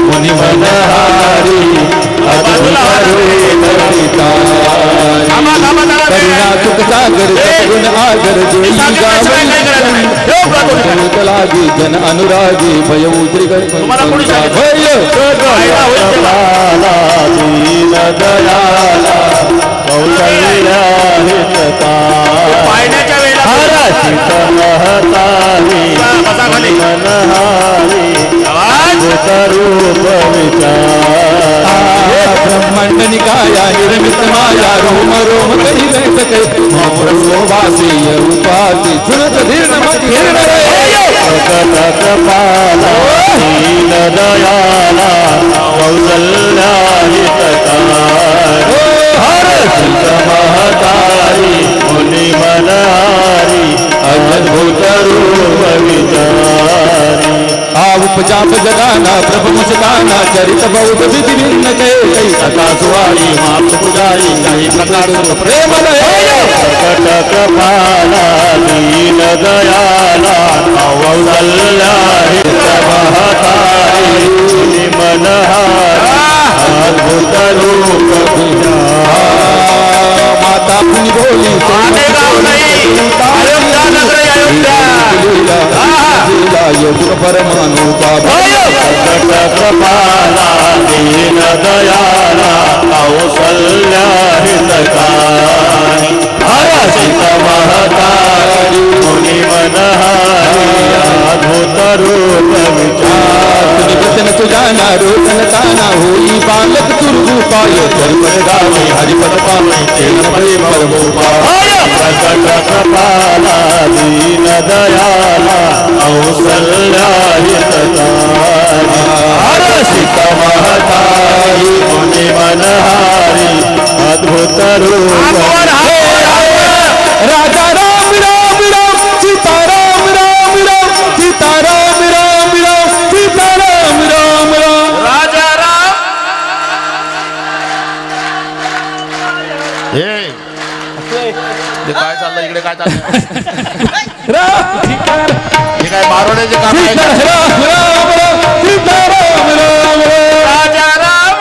मुनि मनहारी करुणा सुख सागर गुण आगर लागी जन अनुरागी भय उद्रिगर भय पाळण्याच्या वेळेला वासी रूपाती सुनत धीर्ण मत हिरण रे प्रकट कृपाला दीन दयाला कौसल्या हितकारी हर सिद्ध महतारी मुनि मनहारी अद्भुत रूप विचारी उपजाप जगाना प्रभु मुस्काना चरित बहुत विधि भिन्न कई सदा सुवारी मात पुजारी कई प्रकार प्रेम प्रकट कृपाला दीन दयाला कौसल्या हितकारी मुनि मनहारी अद्भुत रूप विचारी माता पुनि बोली आने गाँव नहीं अयोध्या नगरी अयोध्या योग परमाणु का प्रकट कृपाला दीन दयाला कौसल्या हितकारी हरसित महतारी मुनि मनहारी अद्भुत रूप विचारी वचन सुजाना रोचन ताना होई बालक दुर्गुपाय चरित गावे हरिपद पावे तेन प्रेम परमोपाय प्रकट कृपाला दीन दयाला कौसल्या हितकारी हरसित महतारी मुनि मनहारी अद्भुत रूप राजा राम राम राम सीता राम राम राम सीता राम राम राम सीता राम राम राम राजा राम हे काय चाललंय इकडे काय चाललंय राम हे काय मारवण्याचे काम आहे सीता का? राम राम राम सीता राम राम राम राजा राम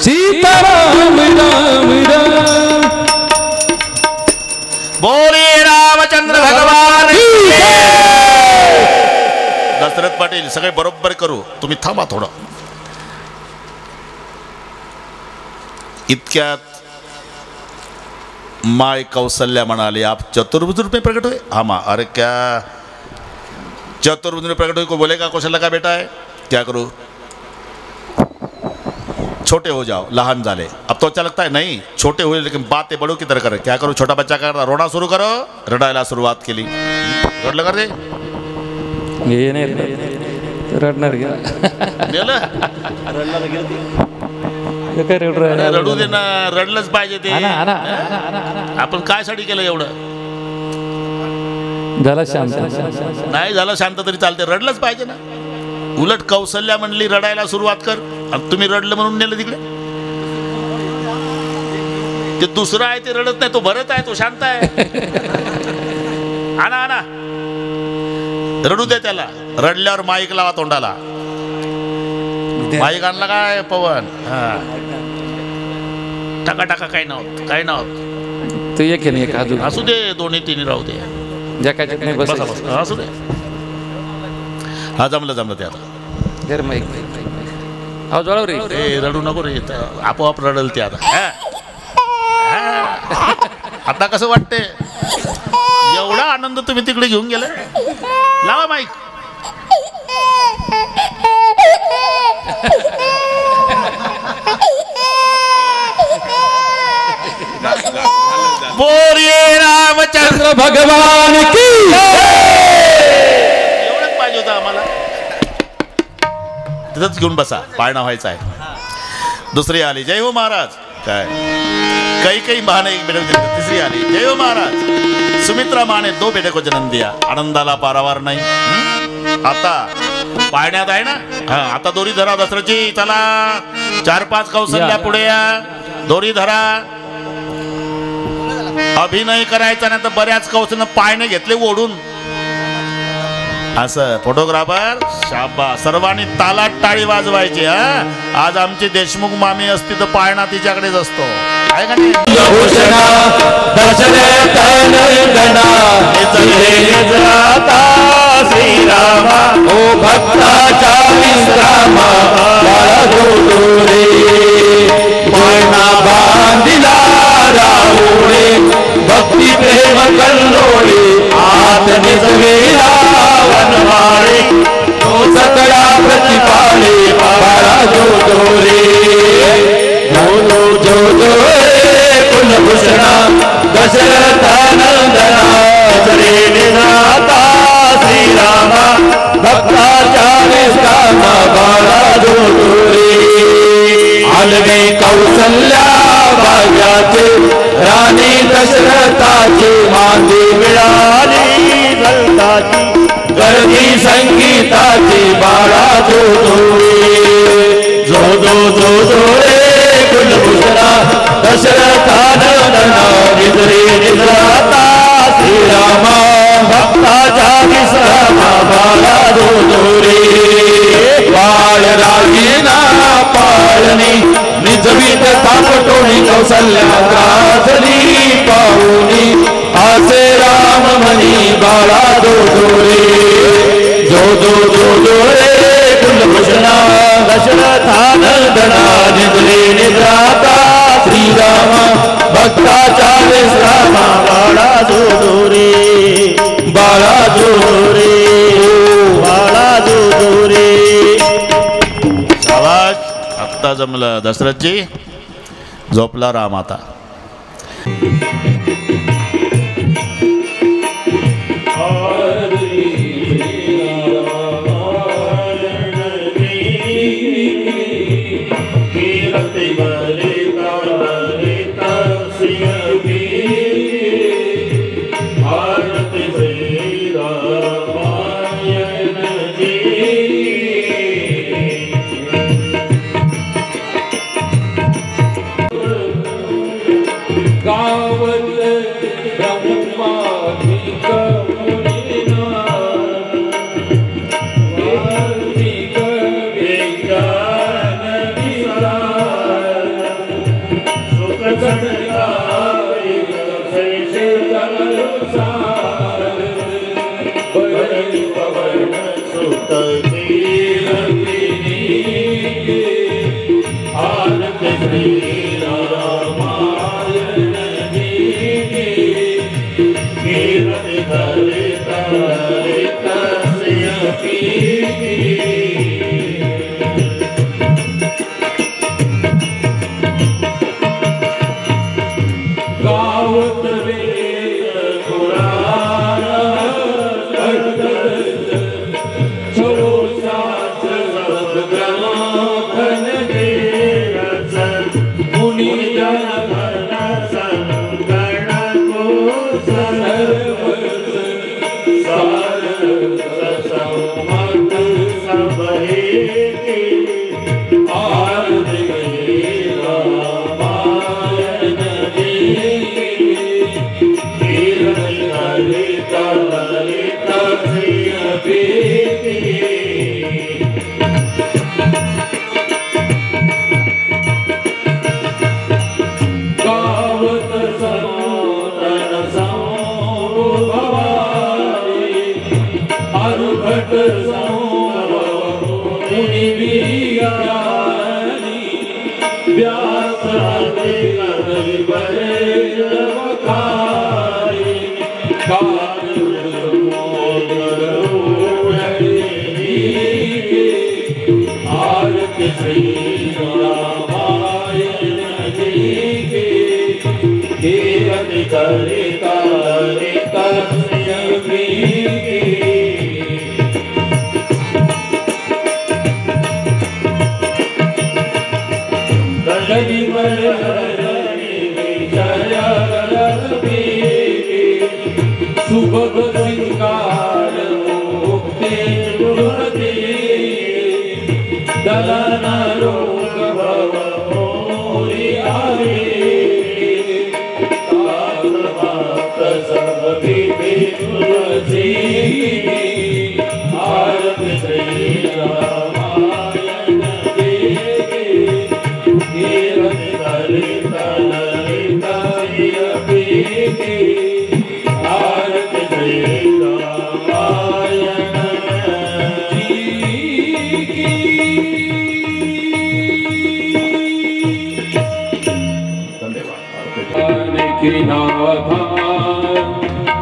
सीता राम राम राम बोले रामचंद्र भगवान की जय। दशरथ पाटील सगळे बरोबर करू तुम्ही थांबा थोडं इतक्यात माय कौशल्या म्हणाली आप चतुर्भुज रूप में प्रकट हुए हाँ माँ अरे क्या चतुर्भुज में प्रकट हुए को बोलेगा कौशल्या का बेटा है क्या करूँ छोटे हो जाओ लहान झाले अब तो अच्छा लगता है नहीं छोटे हुए लेकिन बातें बड़ों की तरह करे क्या करूँ छोटा बच्चा कर रोना शुरू करो रडायला सुरुवात केली रडलं कर रे ये नाही रडणार अरे रडू दे ना रडलंच पाहिजे ते आपण काय साठी केलं एवढं झाला शांत नाही झालं शांत तरी चालते रडलंच पाहिजे ना उलट कौशल्या म्हणली रडायला सुरुवात कर आणि तुम्ही रडलं म्हणून नेलं तिकडे ते दुसरं आहे ते रडत नाही तो भरत आहे तो शांत आहे आणा आणा रडू दे त्याला रडल्यावर माईक लावा तोंडाला माईक आणला काय पवन हा टाका टाका काही नव्हत काही नव्हत तू एक आहे ना एक अजून असू दे दोन्ही तिन्ही राहू दे जगाच्यात नाही बसा बस बसा असू दे हा जमलं जमलं ते आता घर माईक आवाज वाढव रे ए रडू नको रे आपोआप रडल ते आता आता कसं वाटते एवढा आनंद तुम्ही तिकडे घेऊन गेले लावा माईक बोलिए रामचंद्र भगवान की एवढंच पाहिजे होतं आम्हाला तिथंच घेऊन बसा पाळणा व्हायचा आहे दुसरी आली जय हो महाराज काय कई माँ ने एक बेटे को जन्म दिया तीसरी आली जय हो महाराज सुमित्रा माँ ने 2 बेटे को जन्म दिया आनंदाला पारावार नाही आता पाळण्यात आहे ना हा आता दोरी धरा दसऱ्याची चला 4-5 कौशल्या पुढे या दोरी धरा अभिनय करायचा नाही तर बऱ्याच कौशल्य पाळणे घेतले ओढून असं फोटोग्राफर शाबा सर्वांनी तालात टाळी वाजवायची हा आज आमची देशमुख मामी असती तर पाळणा तिच्याकडेच असतो आहे का नाही श्रीरामा ओ भक्ताच्या विश्रामा बाळा गोडोरे पाळणा बांधिला राहुळे भक्ती प्रेम कल्लोळे आत निजवेला वनमाळे तो सकळा प्रतिपाळे बाळा गोडोरे जो भूषणा दशरथ नंदना चले निराता श्री रामा भक्ताचार्य कामा बाळा जोडोरे आलवे कौसल्या भाग्याचे राणी दशरथाची मांदी मिळाली जलताची गर्दी संगीताची बाळा जोडोरे जो जो जो जो रे कुलभूषणा दशरथानंदना निद्रे निद्राता श्रीरामा भक्ताचा विश्रामा बाळा जोडोरे बाळ रागीना पाळणी निजवीत तापटोणी कौसल्या गाजली पाहुणी आसे राम मनी बाळा जोडोरे जो जो जो जो रे कुलभूषणा दशरथानंदना निद्रे निद्राता श्रीरामा भक्ताचा विश्रामा बाळा जोडोरे बाळा जोडोरे बाळा जोडोरे आवाज आत्ता जमलं दशरथजी झोपला राम आता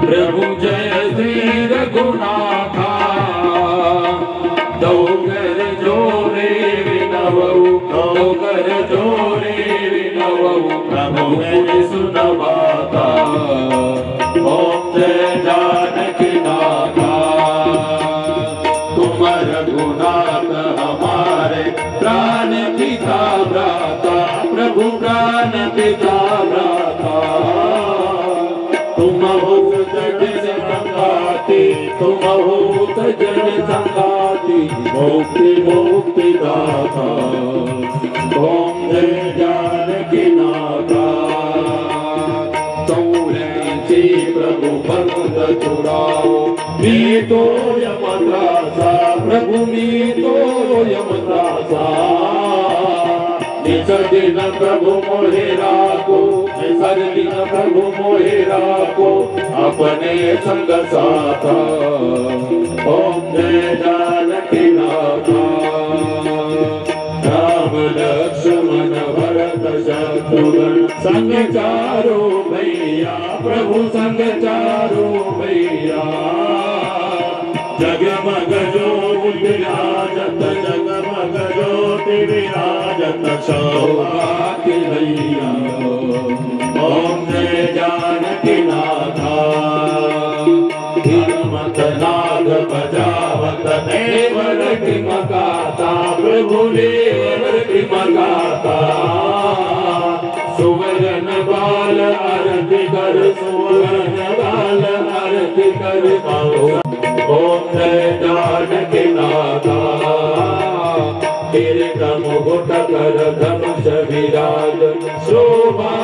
प्रभु जय श्री रघुनाथा दौगर जोरे विनवऊ दौगर जोरे विनवऊ प्रभु सुनवा जानकी दाता तुम हो जन संगाती तुम हो जन संगाती मुक्ति मुक्ति दाता ओम जय जानकी नाथा चौरासी प्रभु भक्त चुराओ मी तो यमत्रासा प्रभु मी तो यमत्रासा निज दिन प्रभु मोहे राखो हर दिन प्रभु मोहे राखो अपने संग साथा ओम जय जानकी नाथा राम लक्ष्मण भरत शत्रुघ्न संग चारो भैया प्रभु संग चारो भैया जगमग ज्योति विराजत जगमग ज्योति विराजत सौभाग्य भैया ओम जय जानकी नाथा हिमत नाद बजावत देवर की मगाता प्रभु देवर की मगाता सुवर्ण बाल आरती कर सुवर्ण बाल आरती कर ओम जय जानकी नाथा किरीटम मुकुट कर धनुष विराज शोभा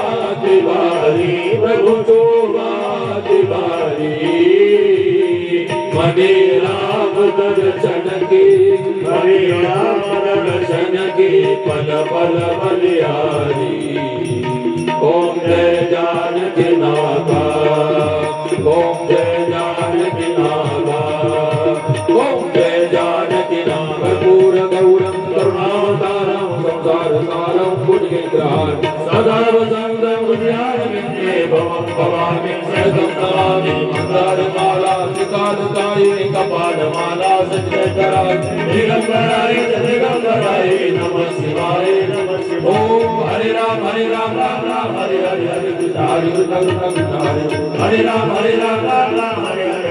तिवारी प्रभु शोभा तिवारी मने राम दर्शन की मने राम दर्शन की पल पल बलिहारी ओम जय जानकी नाथा ओम जय जानकी नाथा ओम जय जानकी नाथ कर्पूर गौरम करुणावतारम संसार सारम पुण्यग्रहण सदा वसंतम हृदयारविंदे भवं भवामि सततं नमामि मंदारमाला त्रिकालकाये कपालमाला सच्चिदानंदाय दिगंबराय नमः शिवाय ओम हरे राम राम राम हरे हरे हरे कृष्ण हरे कृष्ण कृष्ण कृष्ण हरे राम राम राम हरे हरे